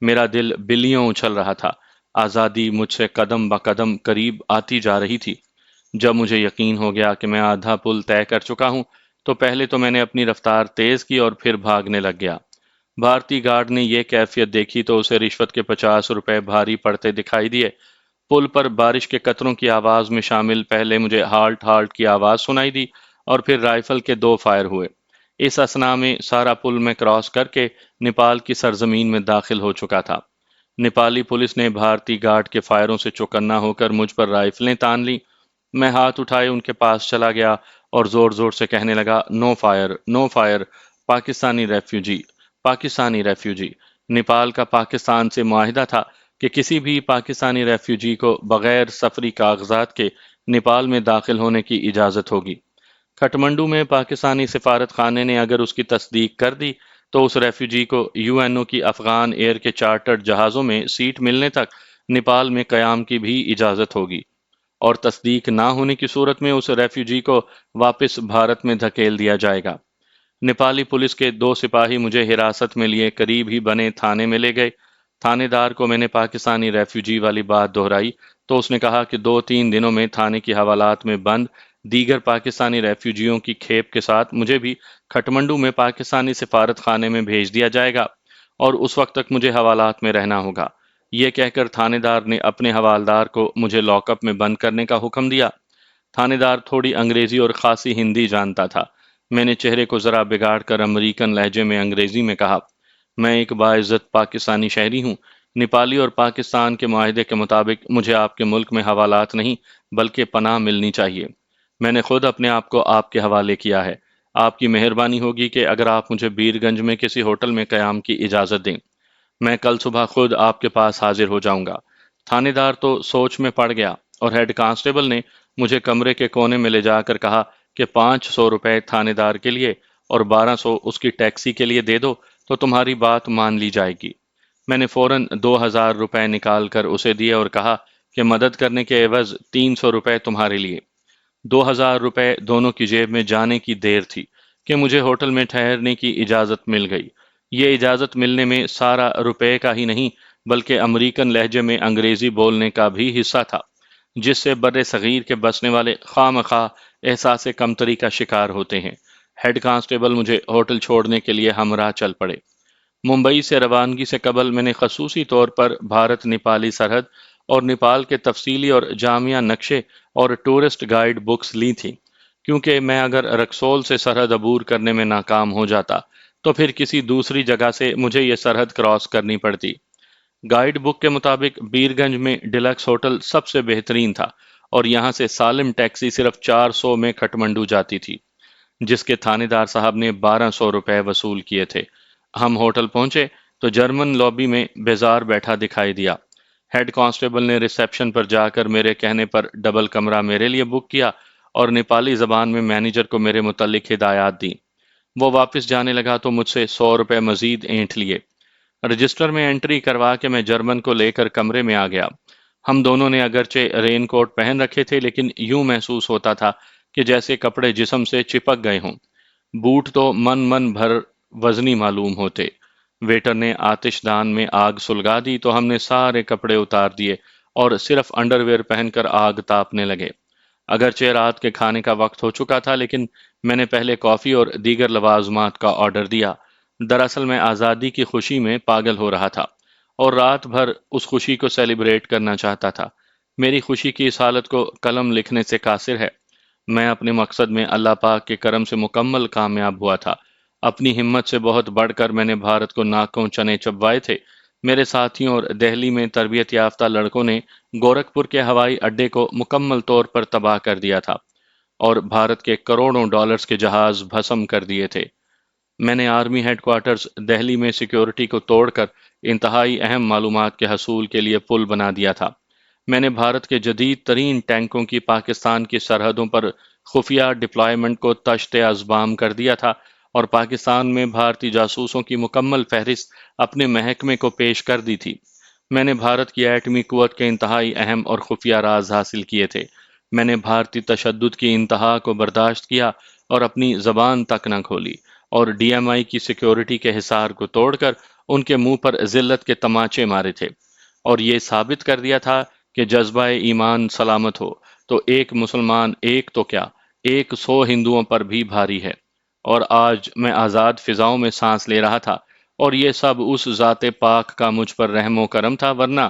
میرا دل بلیوں اچھل رہا تھا۔ آزادی مجھ سے قدم بقدم قریب آتی جا رہی تھی۔ جب مجھے یقین ہو گیا کہ میں آدھا پل طے کر چکا ہوں تو پہلے تو میں نے اپنی رفتار تیز کی اور پھر بھاگنے لگ گیا۔ بھارتی گارڈ نے یہ کیفیت دیکھی تو اسے رشوت کے 50 روپے بھاری پڑتے دکھائی دیے۔ پل پر بارش کے قطروں کی آواز میں شامل پہلے مجھے ہالٹ ہالٹ کی آواز سنائی دی اور پھر رائفل کے 2 فائر ہوئے۔ اس اثنا میں سارا پل میں کراس کر کے نیپال کی سرزمین میں داخل ہو چکا تھا۔ نیپالی پولیس نے بھارتی گارڈ کے فائروں سے چوکنا ہو کر مجھ پر رائفلیں تان لیں۔ میں ہاتھ اٹھائے ان کے پاس چلا گیا اور زور زور سے کہنے لگا، "no fire, no fire, Pakistani refugee, Pakistani refugee". Nepal کا پاکستان سے معاہدہ تھا کہ کسی بھی پاکستانی ریفیوجی کو بغیر سفری کاغذات کے نیپال میں داخل ہونے کی اجازت ہوگی۔ کھٹمنڈو میں پاکستانی سفارت خانے نے اگر اس کی تصدیق کر دی تو اس ریفیوجی کو UNO کی افغان ایئر کے چارٹرڈ جہازوں میں سیٹ ملنے تک نیپال میں قیام کی بھی اجازت ہوگی، اور تصدیق نہ ہونے کی صورت میں اس ریفیوجی کو واپس بھارت میں دھکیل دیا جائے گا۔ نیپالی پولیس کے 2 سپاہی مجھے حراست میں لیے قریب ہی بنے تھانے میں لے گئے۔ تھانے دار کو میں نے پاکستانی ریفیوجی والی بات دہرائی تو اس نے کہا کہ 2-3 دنوں میں تھانے کی حوالات میں بند دیگر پاکستانی ریفیوجیوں کی کھیپ کے ساتھ مجھے بھی کھٹمنڈو میں پاکستانی سفارت خانے میں بھیج دیا جائے گا اور اس وقت تک مجھے حوالات میں رہنا ہوگا۔ یہ کہہ کر تھانے دار نے اپنے حوالدار کو مجھے لاک اپ میں بند کرنے کا حکم دیا۔ تھانے دار تھوڑی انگریزی اور خاصی ہندی جانتا تھا۔ میں نے چہرے کو ذرا بگاڑ کر امریکن لہجے میں انگریزی میں کہا، "میں ایک باعزت پاکستانی شہری ہوں۔ نیپالی اور پاکستان کے معاہدے کے مطابق مجھے آپ کے ملک میں حوالات نہیں بلکہ پناہ ملنی چاہیے۔ میں نے خود اپنے آپ کو آپ کے حوالے کیا ہے۔ آپ کی مہربانی ہوگی کہ اگر آپ مجھے بیر گنج میں کسی ہوٹل میں قیام کی اجازت دیں، میں کل صبح خود آپ کے پاس حاضر ہو جاؤں گا۔ تھانے دار تو سوچ میں پڑ گیا اور ہیڈ کانسٹیبل نے مجھے کمرے کے کونے میں لے جا کر کہا کہ 500 روپے تھانے دار کے لیے اور 1200 اس کی ٹیکسی کے لیے دے دو تو تمہاری بات مان لی جائے گی۔ میں نے فوراً 2000 روپے نکال کر اسے دیے اور کہا کہ مدد کرنے کے عوض 300 روپے تمہارے لیے۔ 2000 روپے دونوں کی جیب میں جانے کی دیر تھی کہ مجھے ہوٹل میں ٹھہرنے کی اجازت مل گئی۔ یہ اجازت ملنے میں سارا روپے کا ہی نہیں بلکہ امریکن لہجے میں انگریزی بولنے کا بھی حصہ تھا، جس سے بر صغیر کے بسنے والے خواہ مخواہ احساس کمتری کا شکار ہوتے ہیں۔ ہیڈ کانسٹیبل مجھے ہوٹل چھوڑنے کے لیے ہمراہ چل پڑے۔ ممبئی سے روانگی سے قبل میں نے خصوصی طور پر بھارت نیپالی سرحد اور نیپال کے تفصیلی اور جامع نقشے اور ٹورسٹ گائیڈ بکس لی تھیں، کیونکہ میں اگر رکسول سے سرحد عبور کرنے میں ناکام ہو جاتا تو پھر کسی دوسری جگہ سے مجھے یہ سرحد کراس کرنی پڑتی۔ گائیڈ بک کے مطابق بیر گنج میں ڈیلکس ہوٹل سب سے بہترین تھا اور یہاں سے سالم ٹیکسی صرف 400 میں کھٹمنڈو جاتی تھی، جس کے تھانے دار صاحب نے 1200 روپے وصول کیے تھے۔ ہم ہوٹل پہنچے تو جرمن لابی میں بیزار بیٹھا دکھائی دیا۔ ہیڈ کانسٹیبل نے ریسیپشن پر جا کر میرے کہنے پر ڈبل کمرہ میرے لیے بک کیا اور نیپالی زبان میں مینیجر کو میرے متعلق ہدایات دیں۔ وہ واپس جانے لگا تو مجھ سے 100 روپے مزید اینٹھ لیے۔ رجسٹر میں انٹری کروا کے میں جرمن کو لے کر کمرے میں آ گیا۔ ہم دونوں نے اگرچہ رین کوٹ پہن رکھے تھے لیکن یوں محسوس ہوتا تھا کہ جیسے کپڑے جسم سے چپک گئے ہوں۔ بوٹ تو من بھر وزنی معلوم ہوتے۔ ویٹر نے آتش دان میں آگ سلگا دی تو ہم نے سارے کپڑے اتار دیے اور صرف انڈر ویئر پہن کر آگ تاپنے لگے۔ اگرچہ رات کے کھانے کا وقت ہو چکا تھا لیکن میں نے پہلے کافی اور دیگر لوازمات کا آرڈر دیا۔ دراصل میں آزادی کی خوشی میں پاگل ہو رہا تھا اور رات بھر اس خوشی کو سیلیبریٹ کرنا چاہتا تھا۔ میری خوشی کی اس حالت کو قلم لکھنے سے قاصر ہے۔ میں اپنے مقصد میں اللہ پاک کے کرم سے مکمل کامیاب ہوا تھا۔ اپنی ہمت سے بہت بڑھ کر میں نے بھارت کو ناکوں چنے چبوائے تھے۔ میرے ساتھیوں اور دہلی میں تربیت یافتہ لڑکوں نے گورکھپور کے ہوائی اڈے کو مکمل طور پر تباہ کر دیا تھا اور بھارت کے کروڑوں ڈالرز کے جہاز بھسم کر دیے تھے۔ میں نے آرمی ہیڈ کوارٹرز دہلی میں سیکیورٹی کو توڑ کر انتہائی اہم معلومات کے حصول کے لیے پل بنا دیا تھا۔ میں نے بھارت کے جدید ترین ٹینکوں کی پاکستان کی سرحدوں پر خفیہ ڈپلائمنٹ کو تشت ازبام کر دیا تھا اور پاکستان میں بھارتی جاسوسوں کی مکمل فہرست اپنے محکمے کو پیش کر دی تھی۔ میں نے بھارت کی ایٹمی قوت کے انتہائی اہم اور خفیہ راز حاصل کیے تھے۔ میں نے بھارتی تشدد کی انتہا کو برداشت کیا اور اپنی زبان تک نہ کھولی اور ڈی ایم آئی کی سیکیورٹی کے حصار کو توڑ کر ان کے منہ پر ذلت کے تماچے مارے تھے اور یہ ثابت کر دیا تھا کہ جذبہ ایمان سلامت ہو تو ایک مسلمان ایک تو کیا 100 ہندوؤں پر بھی بھاری ہے۔ اور آج میں آزاد فضاؤں میں سانس لے رہا تھا اور یہ سب اس ذات پاک کا مجھ پر رحم و کرم تھا، ورنہ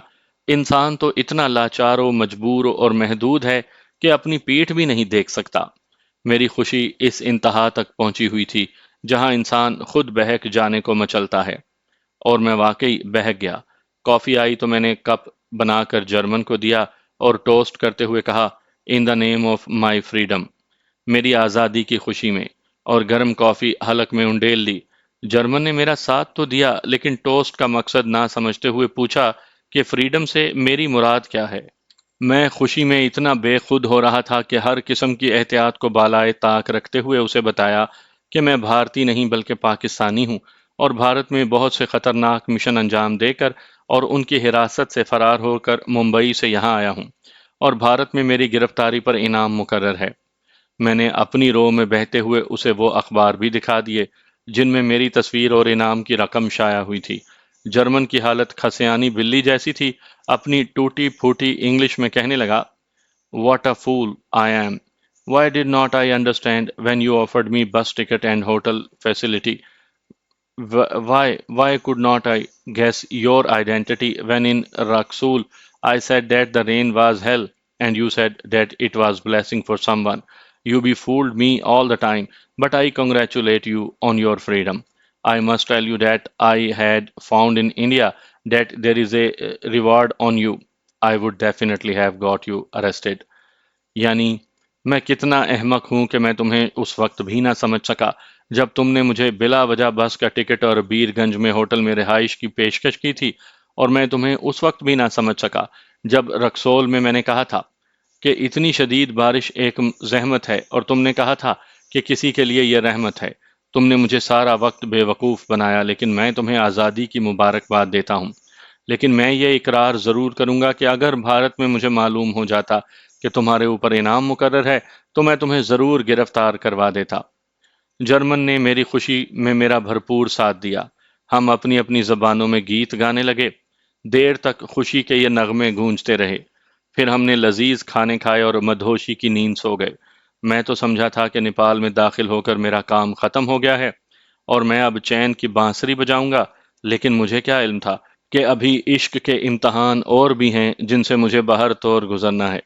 انسان تو اتنا لاچار و مجبور اور محدود ہے کہ اپنی پیٹھ بھی نہیں دیکھ سکتا۔ میری خوشی اس انتہا تک پہنچی ہوئی تھی جہاں انسان خود بہک جانے کو مچلتا ہے، اور میں واقعی بہک گیا۔ کافی آئی تو میں نے کپ بنا کر جرمن کو دیا اور ٹوسٹ کرتے ہوئے کہا، ان دا نیم آف مائی فریڈم، میری آزادی کی خوشی میں، اور گرم کافی حلق میں انڈیل لی۔ جرمن نے میرا ساتھ تو دیا لیکن ٹوسٹ کا مقصد نہ سمجھتے ہوئے پوچھا کہ فریڈم سے میری مراد کیا ہے۔ میں خوشی میں اتنا بے خود ہو رہا تھا کہ ہر قسم کی احتیاط کو بالائے طاق رکھتے ہوئے اسے بتایا کہ میں بھارتی نہیں بلکہ پاکستانی ہوں اور بھارت میں بہت سے خطرناک مشن انجام دے کر اور ان کی حراست سے فرار ہو کر ممبئی سے یہاں آیا ہوں اور بھارت میں میری گرفتاری پر انعام مقرر ہے۔ میں نے اپنی رو میں بہتے ہوئے اسے وہ اخبار بھی دکھا دیے جن میں میری تصویر اور انعام کی رقم شائع ہوئی تھی۔ جرمن کی حالت کھسیانی بلی جیسی تھی۔ اپنی ٹوٹی پھوٹی انگلش میں کہنے لگا، "What a fool I am! Why did not I understand when you offered me bus ticket and hotel facility? Why could not I guess your identity when in Raxul I said that the rain was hell and you said that it was blessing for someone? You be fooled me all the time, but I congratulate you on your freedom. I must tell you that I had found in India that there is a reward on you. I would definitely have got you arrested." یعنی میں کتنا احمق ہوں کہ میں تمہیں اس وقت بھی نہ سمجھ سکا جب تم نے مجھے بلا وجہ بس کا ٹکٹ اور بیر گنج میں ہوٹل میں رہائش کی پیشکش کی تھی، اور میں تمہیں اس وقت بھی نہ سمجھ سکا جب رکسول میں نے کہا تھا کہ اتنی شدید بارش ایک زحمت ہے، اور تم نے کہا تھا کہ کسی کے لیے یہ رحمت ہے۔ تم نے مجھے سارا وقت بے وقوف بنایا، لیکن میں تمہیں آزادی کی مبارکباد دیتا ہوں۔ لیکن میں یہ اقرار ضرور کروں گا کہ اگر بھارت میں مجھے معلوم ہو جاتا کہ تمہارے اوپر انعام مقرر ہے تو میں تمہیں ضرور گرفتار کروا دیتا۔ جرمن نے میری خوشی میں میرا بھرپور ساتھ دیا۔ ہم اپنی اپنی زبانوں میں گیت گانے لگے۔ دیر تک خوشی کے یہ نغمے گونجتے رہے۔ پھر ہم نے لذیذ کھانے کھائے اور مدہوشی کی نیند سو گئے۔ میں تو سمجھا تھا کہ نیپال میں داخل ہو کر میرا کام ختم ہو گیا ہے اور میں اب چین کی بانسری بجاؤں گا، لیکن مجھے کیا علم تھا کہ ابھی عشق کے امتحان اور بھی ہیں جن سے مجھے بہر طور گزرنا ہے۔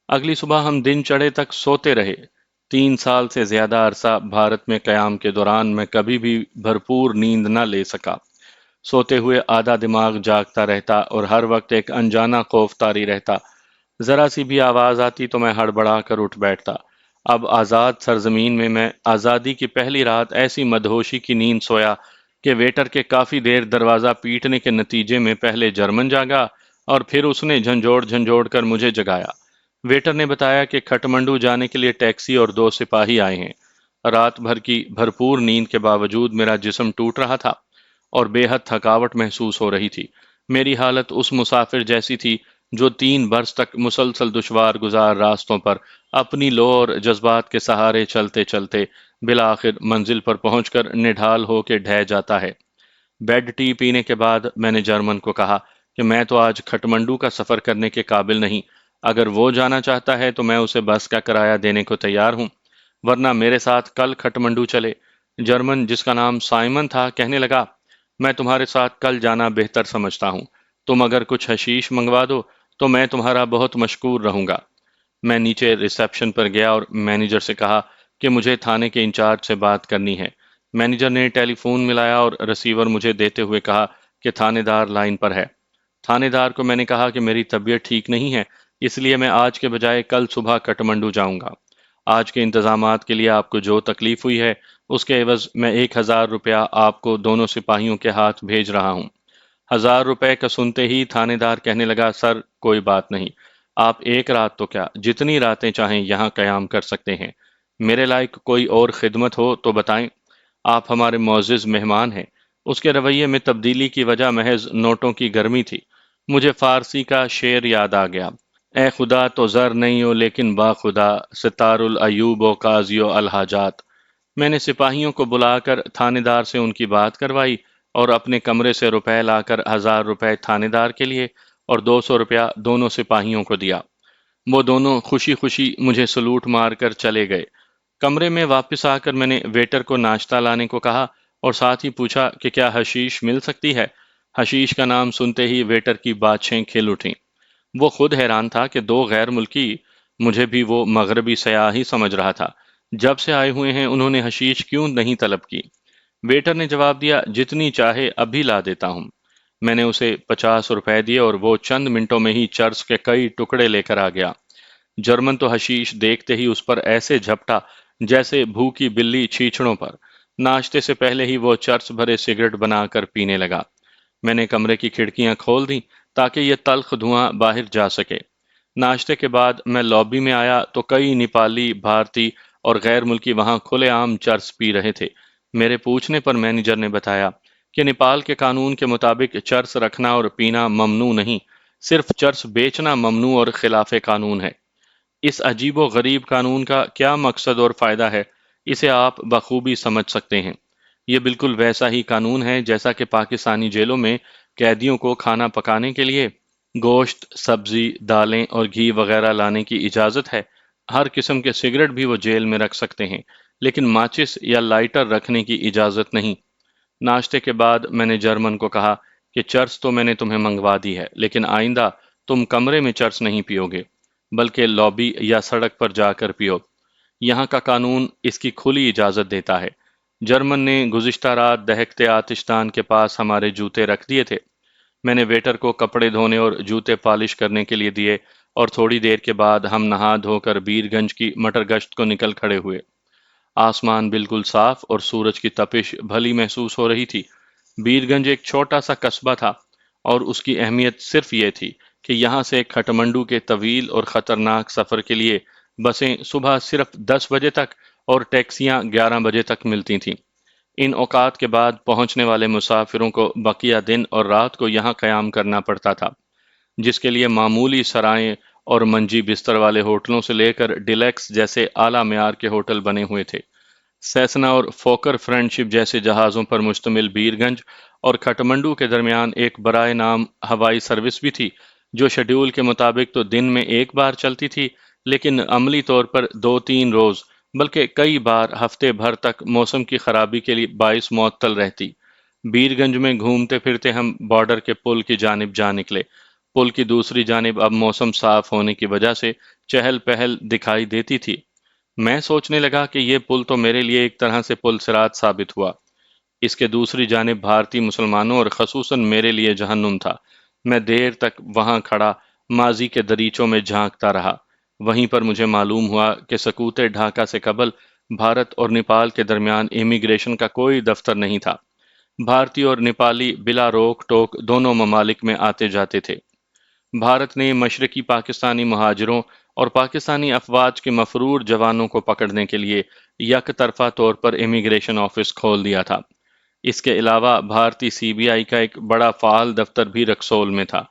اگلی صبح ہم دن چڑھے تک سوتے رہے۔ 3 سال سے زیادہ عرصہ بھارت میں قیام کے دوران میں کبھی بھی بھرپور نیند نہ لے سکا۔ سوتے ہوئے آدھا دماغ جاگتا رہتا اور ہر وقت ایک انجانا خوف طاری رہتا۔ ذرا سی بھی آواز آتی تو میں ہڑبڑا کر اٹھ بیٹھتا۔ اب آزاد سرزمین میں آزادی کی پہلی رات ایسی مدہوشی کی نیند سویا کہ ویٹر کے کافی دیر دروازہ پیٹنے کے نتیجے میں پہلے جرمن جاگا اور پھر اس نے جھنجھوڑ جھنجھوڑ کر مجھے جگایا۔ ویٹر نے بتایا کہ کھٹمنڈو جانے کے لیے ٹیکسی اور 2 سپاہی آئے ہیں۔ رات بھر کی بھرپور نیند کے باوجود میرا جسم ٹوٹ رہا تھا اور بے حد تھکاوٹ محسوس ہو رہی تھی۔ میری حالت اس مسافر جیسی تھی جو 3 برس تک مسلسل دشوار گزار راستوں پر اپنی لو اور جذبات کے سہارے چلتے چلتے بالآخر منزل پر پہنچ کر نڈھال ہو کے ڈھہ جاتا ہے۔ بیڈ ٹی پینے کے بعد میں نے جرمن کو کہا کہ میں تو آج کھٹمنڈو کا سفر کرنے کے قابل نہیں۔ اگر وہ جانا چاہتا ہے تو میں اسے بس کا کرایہ دینے کو تیار ہوں، ورنہ میرے ساتھ کل کھٹمنڈو چلے۔ جرمن، جس کا نام سائمن تھا، کہنے لگا، میں تمہارے ساتھ کل جانا بہتر سمجھتا ہوں۔ تم اگر کچھ حشیش منگوا دو تو میں تمہارا بہت مشکور رہوں گا۔ میں نیچے ریسیپشن پر گیا اور مینیجر سے کہا کہ مجھے تھانے کے انچارج سے بات کرنی ہے۔ مینیجر نے ٹیلی فون ملایا اور ریسیور مجھے دیتے ہوئے کہا کہ تھانے دار لائن پر ہے۔ تھانے دار کو میں نے کہا کہ میری طبیعت ٹھیک نہیں ہے، اس لیے میں آج کے بجائے کل صبح کٹمنڈو جاؤں گا۔ آج کے انتظامات کے لیے آپ کو جو تکلیف ہوئی ہے اس کے عوض میں 1000 روپیہ آپ کو دونوں سپاہیوں کے ہاتھ بھیج رہا ہوں۔ 1000 روپے کا سنتے ہی تھانے دار کہنے لگا، سر کوئی بات نہیں، آپ ایک رات تو کیا جتنی راتیں چاہیں یہاں قیام کر سکتے ہیں۔ میرے لائق کوئی اور خدمت ہو تو بتائیں، آپ ہمارے معزز مہمان ہیں۔ اس کے رویے میں تبدیلی کی وجہ محض نوٹوں کی گرمی تھی۔ مجھے فارسی کا شعر یاد آ گیا، اے خدا تو زر نہیں ہو لیکن با خدا، ستار العیوب و قاضی و الحاجات۔ میں نے سپاہیوں کو بلا کر تھانے دار سے ان کی بات کروائی اور اپنے کمرے سے روپے لا کر 1000 روپے تھانے دار کے لیے اور 200 روپیہ دونوں سپاہیوں کو دیا۔ وہ دونوں خوشی خوشی مجھے سلوٹ مار کر چلے گئے۔ کمرے میں واپس آ کر میں نے ویٹر کو ناشتہ لانے کو کہا اور ساتھ ہی پوچھا کہ کیا حشیش مل سکتی ہے۔ حشیش کا نام سنتے ہی ویٹر کی باتیں کھل اٹھیں۔ وہ خود حیران تھا کہ 2 غیر ملکی، مجھے بھی وہ مغربی سیاح ہی سمجھ رہا تھا، جب سے آئے ہوئے ہیں انہوں نے حشیش کیوں نہیں طلب کی۔ ویٹر نے جواب دیا، جتنی چاہے ابھی لا دیتا ہوں۔ میں نے اسے 50 روپے دیے اور وہ چند منٹوں میں ہی چرس کے کئی ٹکڑے لے کر آ گیا۔ جرمن تو حشیش دیکھتے ہی اس پر ایسے جھپٹا جیسے بھوکی بلی چھیچڑوں پر۔ ناشتے سے پہلے ہی وہ چرس بھرے سگریٹ بنا کر پینے لگا۔ میں نے کمرے کی کھڑکیاں کھول دیں تاکہ یہ تلخ دھواں باہر جا سکے۔ ناشتے کے بعد میں لابی میں آیا تو کئی نیپالی، بھارتی اور غیر ملکی وہاں کھلے عام چرس پی رہے تھے۔ میرے پوچھنے پر مینیجر نے بتایا کہ نیپال کے قانون کے مطابق چرس رکھنا اور پینا ممنوع نہیں، صرف چرس بیچنا ممنوع اور خلاف قانون ہے۔ اس عجیب و غریب قانون کا کیا مقصد اور فائدہ ہے، اسے آپ بخوبی سمجھ سکتے ہیں۔ یہ بالکل ویسا ہی قانون ہے جیسا کہ پاکستانی جیلوں میں قیدیوں کو کھانا پکانے کے لیے گوشت، سبزی، دالیں اور گھی وغیرہ لانے کی اجازت ہے۔ ہر قسم کے سگریٹ بھی وہ جیل میں رکھ سکتے ہیں، لیکن ماچس یا لائٹر رکھنے کی اجازت نہیں۔ ناشتے کے بعد میں نے جرمن کو کہا کہ چرس تو میں نے تمہیں منگوا دی ہے، لیکن آئندہ تم کمرے میں چرس نہیں پیو گے، بلکہ لابی یا سڑک پر جا کر پیو۔ یہاں کا قانون اس کی کھلی اجازت دیتا ہے۔ جرمن نے گزشتہ رات دہکتے آتش دان کے پاس ہمارے جوتے رکھ دیے تھے۔ میں نے ویٹر کو کپڑے دھونے اور جوتے پالش کرنے کے لیے دیے اور تھوڑی دیر کے بعد ہم نہا دھو کر بیرگنج کی مٹر گشت کو نکل کھڑے ہوئے۔ آسمان بالکل صاف اور سورج کی تپش بھلی محسوس ہو رہی تھی۔ بیرگنج ایک چھوٹا سا قصبہ تھا اور اس کی اہمیت صرف یہ تھی کہ یہاں سے کھٹمنڈو کے طویل اور خطرناک سفر کے لیے بسیں صبح صرف 10 بجے تک اور ٹیکسیاں 11 بجے تک ملتی تھیں۔ ان اوقات کے بعد پہنچنے والے مسافروں کو بقیہ دن اور رات کو یہاں قیام کرنا پڑتا تھا، جس کے لیے معمولی سرائیں اور منجی بستر والے ہوٹلوں سے لے کر ڈیلیکس جیسے اعلیٰ معیار کے ہوٹل بنے ہوئے تھے۔ سیسنا اور فوکر فرینڈشپ جیسے جہازوں پر مشتمل بیرگنج اور کھٹمنڈو کے درمیان ایک برائے نام ہوائی سروس بھی تھی، جو شیڈول کے مطابق تو دن میں ایک بار چلتی تھی، لیکن عملی طور پر 2-3 روز بلکہ کئی بار ہفتے بھر تک موسم کی خرابی کے لیے باعث معطل رہتی۔ بیرگنج میں گھومتے پھرتے ہم بارڈر کے پل کی جانب جا نکلے۔ پل کی دوسری جانب اب موسم صاف ہونے کی وجہ سے چہل پہل دکھائی دیتی تھی۔ میں سوچنے لگا کہ یہ پل تو میرے لیے ایک طرح سے پل صراط ثابت ہوا۔ اس کے دوسری جانب بھارتی مسلمانوں اور خصوصاً میرے لیے جہنم تھا۔ میں دیر تک وہاں کھڑا ماضی کے دریچوں میں جھانکتا رہا۔ وہیں پر مجھے معلوم ہوا کہ سکوتے ڈھاکہ سے قبل بھارت اور نیپال کے درمیان امیگریشن کا کوئی دفتر نہیں تھا۔ بھارتی اور نیپالی بلا روک ٹوک دونوں ممالک میں آتے جاتے تھے۔ بھارت نے مشرقی پاکستانی مہاجروں اور پاکستانی افواج کے مفرور جوانوں کو پکڑنے کے لیے یک طرفہ طور پر امیگریشن آفس کھول دیا تھا۔ اس کے علاوہ بھارتی سی بی آئی کا ایک بڑا فعال دفتر بھی رکسول میں تھا۔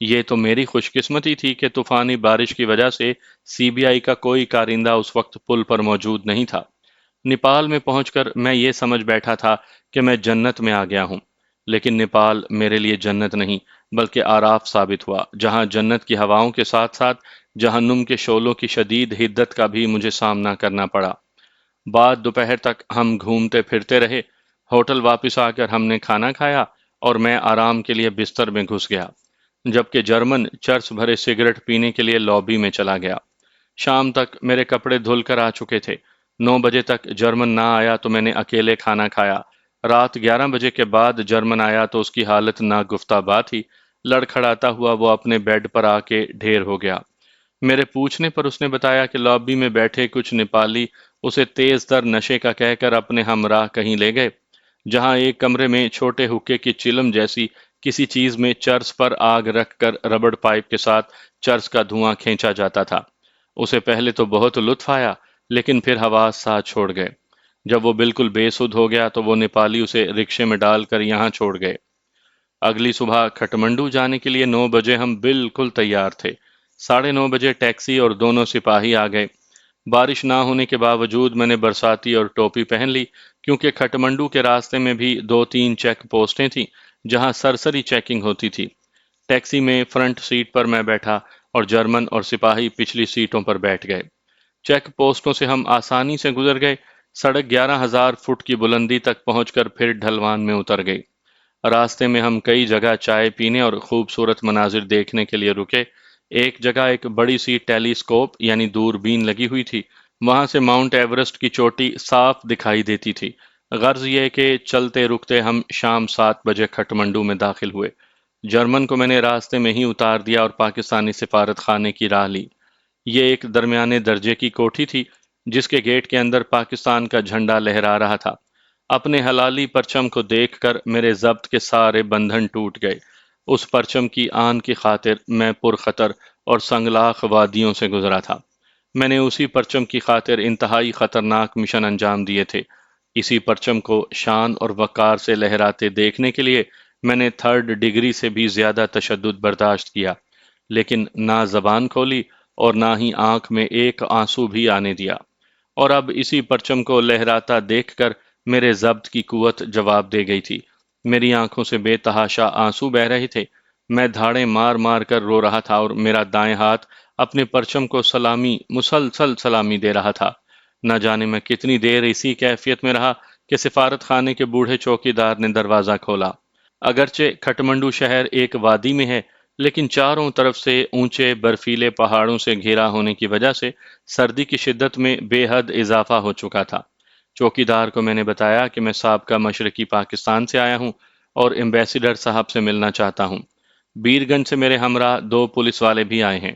یہ تو میری خوش قسمتی تھی کہ طوفانی بارش کی وجہ سے سی بی آئی کا کوئی کارندہ اس وقت پل پر موجود نہیں تھا۔ نیپال میں پہنچ کر میں یہ سمجھ بیٹھا تھا کہ میں جنت میں آ گیا ہوں، لیکن نیپال میرے لیے جنت نہیں بلکہ آراف ثابت ہوا، جہاں جنت کی ہواؤں کے ساتھ ساتھ جہنم کے شعلوں کی شدید حدت کا بھی مجھے سامنا کرنا پڑا۔ بعد دوپہر تک ہم گھومتے پھرتے رہے۔ ہوٹل واپس آ کر ہم نے کھانا کھایا اور میں آرام کے لیے بستر میں گھس گیا، جبکہ جرمن چرس بھرے سگریٹ پینے کے لیے لابی میں چلا گیا۔ شام تک میرے کپڑے دھل کر آ چکے تھے۔ 9 بجے تک جرمن نہ آیا تو میں نے اکیلے کھانا کھایا۔ رات 11 بجے کے بعد جرمن آیا تو اس کی حالت ناگفتہ بات تھی۔ لڑکھڑاتا ہوا وہ اپنے بیڈ پر آ کے ڈھیر ہو گیا۔ میرے پوچھنے پر اس نے بتایا کہ لابی میں بیٹھے کچھ نیپالی اسے تیز تر نشے کا کہہ کر اپنے ہمراہ کہیں لے گئے، جہاں ایک کمرے میں چھوٹے حقے کی چلم جیسی کسی چیز میں چرس پر آگ رکھ کر ربڑ پائپ کے ساتھ چرس کا دھواں کھینچا جاتا تھا۔ اسے پہلے تو بہت لطف آیا، لیکن پھر حواس ساتھ چھوڑ گئے۔ جب وہ بالکل بے سدھ ہو گیا تو وہ نیپالی اسے رکشے میں ڈال کر یہاں چھوڑ گئے۔ اگلی صبح کھٹمنڈو جانے کے لیے 9 بجے ہم بالکل تیار تھے۔ 9:30 بجے ٹیکسی اور دونوں سپاہی آ گئے۔ بارش نہ ہونے کے باوجود میں نے برساتی اور ٹوپی پہن لی، کیونکہ کھٹمنڈو کے راستے میں بھی 2-3 چیک پوسٹیں تھیں جہاں سرسری چیکنگ ہوتی تھی۔ ٹیکسی میں فرنٹ سیٹ پر میں بیٹھا اور جرمن اور سپاہی پچھلی سیٹوں پر بیٹھ گئے۔ چیک پوسٹوں سے ہم آسانی سے گزر گئے۔ سڑک 11,000 فٹ کی بلندی تک پہنچ کر پھر ڈھلوان میں اتر گئی۔ راستے میں ہم کئی جگہ چائے پینے اور خوبصورت مناظر دیکھنے کے لیے رکے۔ ایک جگہ ایک بڑی سی ٹیلی اسکوپ یعنی دوربین لگی ہوئی تھی۔ وہاں سے ماؤنٹ ایورسٹ کی چوٹی صاف دکھائی دیتی تھی۔ غرض یہ کہ چلتے رکتے ہم شام 7 بجے کھٹمنڈو میں داخل ہوئے۔ جرمن کو میں نے راستے میں ہی اتار دیا اور پاکستانی سفارت خانے کی راہ لی۔ یہ ایک درمیانے درجے کی کوٹھی تھی جس کے گیٹ کے اندر پاکستان کا جھنڈا لہرا رہا تھا۔ اپنے حلالی پرچم کو دیکھ کر میرے ضبط کے سارے بندھن ٹوٹ گئے۔ اس پرچم کی آن کی خاطر میں پرخطر اور سنگلاخ وادیوں سے گزرا تھا۔ میں نے اسی پرچم کی خاطر انتہائی خطرناک مشن انجام دیے تھے۔ اسی پرچم کو شان اور وقار سے لہراتے دیکھنے کے لیے میں نے 3rd ڈگری سے بھی زیادہ تشدد برداشت کیا، لیکن نہ زبان کھولی اور نہ ہی آنکھ میں ایک آنسو بھی آنے دیا۔ اور اب اسی پرچم کو لہراتا دیکھ کر میرے ضبط کی قوت جواب دے گئی تھی۔ میری آنکھوں سے بے تحاشا آنسو بہہ رہے تھے۔ میں دھاڑیں مار مار کر رو رہا تھا اور میرا دائیں ہاتھ اپنے پرچم کو مسلسل سلامی دے رہا تھا۔ نہ جانے میں کتنی دیر اسی کیفیت میں رہا کہ سفارت خانے کے بوڑھے چوکیدار نے دروازہ کھولا۔ اگرچہ کھٹمنڈو شہر ایک وادی میں ہے، لیکن چاروں طرف سے اونچے برفیلے پہاڑوں سے گھیرا ہونے کی وجہ سے سردی کی شدت میں بے حد اضافہ ہو چکا تھا۔ چوکیدار کو میں نے بتایا کہ میں سابقہ مشرقی پاکستان سے آیا ہوں اور ایمبیسیڈر صاحب سے ملنا چاہتا ہوں۔ بیرگنج سے میرے ہمراہ 2 پولیس والے بھی آئے ہیں۔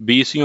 20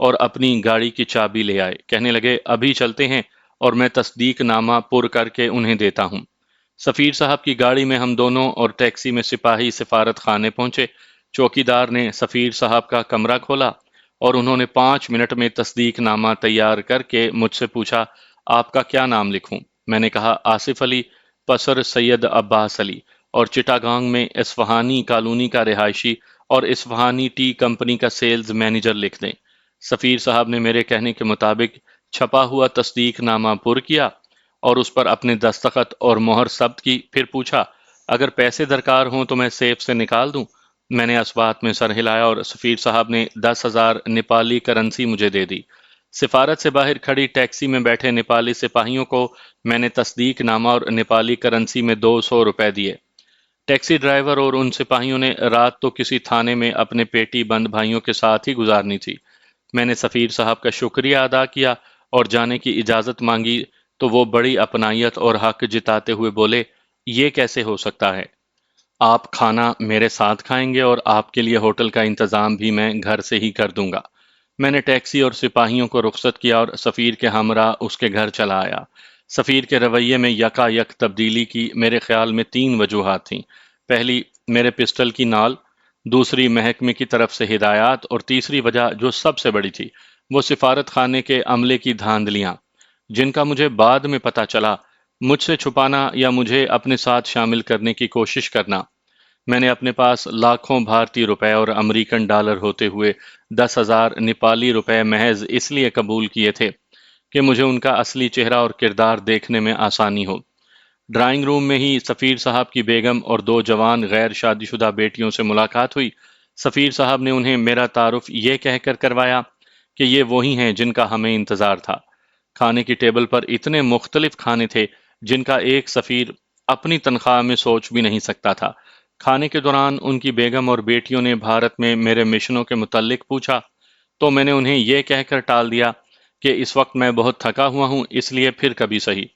اور اپنی گاڑی کی چابی لے آئے۔ کہنے لگے ابھی چلتے ہیں اور میں تصدیق نامہ پر کر کے انہیں دیتا ہوں۔ سفیر صاحب کی گاڑی میں ہم دونوں اور ٹیکسی میں سپاہی سفارت خانے پہنچے۔ چوکیدار نے سفیر صاحب کا کمرہ کھولا اور انہوں نے 5 منٹ میں تصدیق نامہ تیار کر کے مجھ سے پوچھا آپ کا کیا نام لکھوں؟ میں نے کہا آصف علی، پسر سید عباس علی، اور چٹاگانگ میں اصفہانی کالونی کا رہائشی اور اصفہانی ٹی کمپنی کا سیلز مینیجر لکھ دیں۔ سفیر صاحب نے میرے کہنے کے مطابق چھپا ہوا تصدیق نامہ پر کیا اور اس پر اپنے دستخط اور مہر ثبت کی، پھر پوچھا اگر پیسے درکار ہوں تو میں سیف سے نکال دوں؟ میں نے اس بات میں سر ہلایا اور سفیر صاحب نے 10,000 نیپالی کرنسی مجھے دے دی۔ سفارت سے باہر کھڑی ٹیکسی میں بیٹھے نیپالی سپاہیوں کو میں نے تصدیق نامہ اور نیپالی کرنسی میں 200 روپے دیے۔ ٹیکسی ڈرائیور اور ان سپاہیوں نے رات تو کسی تھانے میں اپنے پیٹی بند بھائیوں کے ساتھ ہی گزارنی تھی۔ میں نے سفیر صاحب کا شکریہ ادا کیا اور جانے کی اجازت مانگی تو وہ بڑی اپنائیت اور حق جتاتے ہوئے بولے یہ کیسے ہو سکتا ہے؟ آپ کھانا میرے ساتھ کھائیں گے اور آپ کے لیے ہوٹل کا انتظام بھی میں گھر سے ہی کر دوں گا۔ میں نے ٹیکسی اور سپاہیوں کو رخصت کیا اور سفیر کے ہمراہ اس کے گھر چلا آیا۔ سفیر کے رویے میں یکا یک تبدیلی کی میرے خیال میں 3 وجوہات تھیں۔ پہلی، میرے پسٹل کی نال، دوسری محکمے کی طرف سے ہدایات، اور تیسری وجہ جو سب سے بڑی تھی وہ سفارت خانے کے عملے کی دھاندلیاں، جن کا مجھے بعد میں پتہ چلا مجھ سے چھپانا یا مجھے اپنے ساتھ شامل کرنے کی کوشش کرنا۔ میں نے اپنے پاس لاکھوں بھارتی روپے اور امریکن ڈالر ہوتے ہوئے 10,000 نیپالی روپے محض اس لیے قبول کیے تھے کہ مجھے ان کا اصلی چہرہ اور کردار دیکھنے میں آسانی ہو۔ ڈرائنگ روم میں ہی سفیر صاحب کی بیگم اور 2 جوان غیر شادی شدہ بیٹیوں سے ملاقات ہوئی۔ سفیر صاحب نے انہیں میرا تعارف یہ کہہ کر کروایا کہ یہ وہی ہیں جن کا ہمیں انتظار تھا۔ کھانے کی ٹیبل پر اتنے مختلف کھانے تھے جن کا ایک سفیر اپنی تنخواہ میں سوچ بھی نہیں سکتا تھا۔ کھانے کے دوران ان کی بیگم اور بیٹیوں نے بھارت میں میرے مشنوں کے متعلق پوچھا تو میں نے انہیں یہ کہہ کر ٹال دیا کہ اس وقت میں بہت تھکا ہوا ہوں، اس لیے پھر کبھی صحیح۔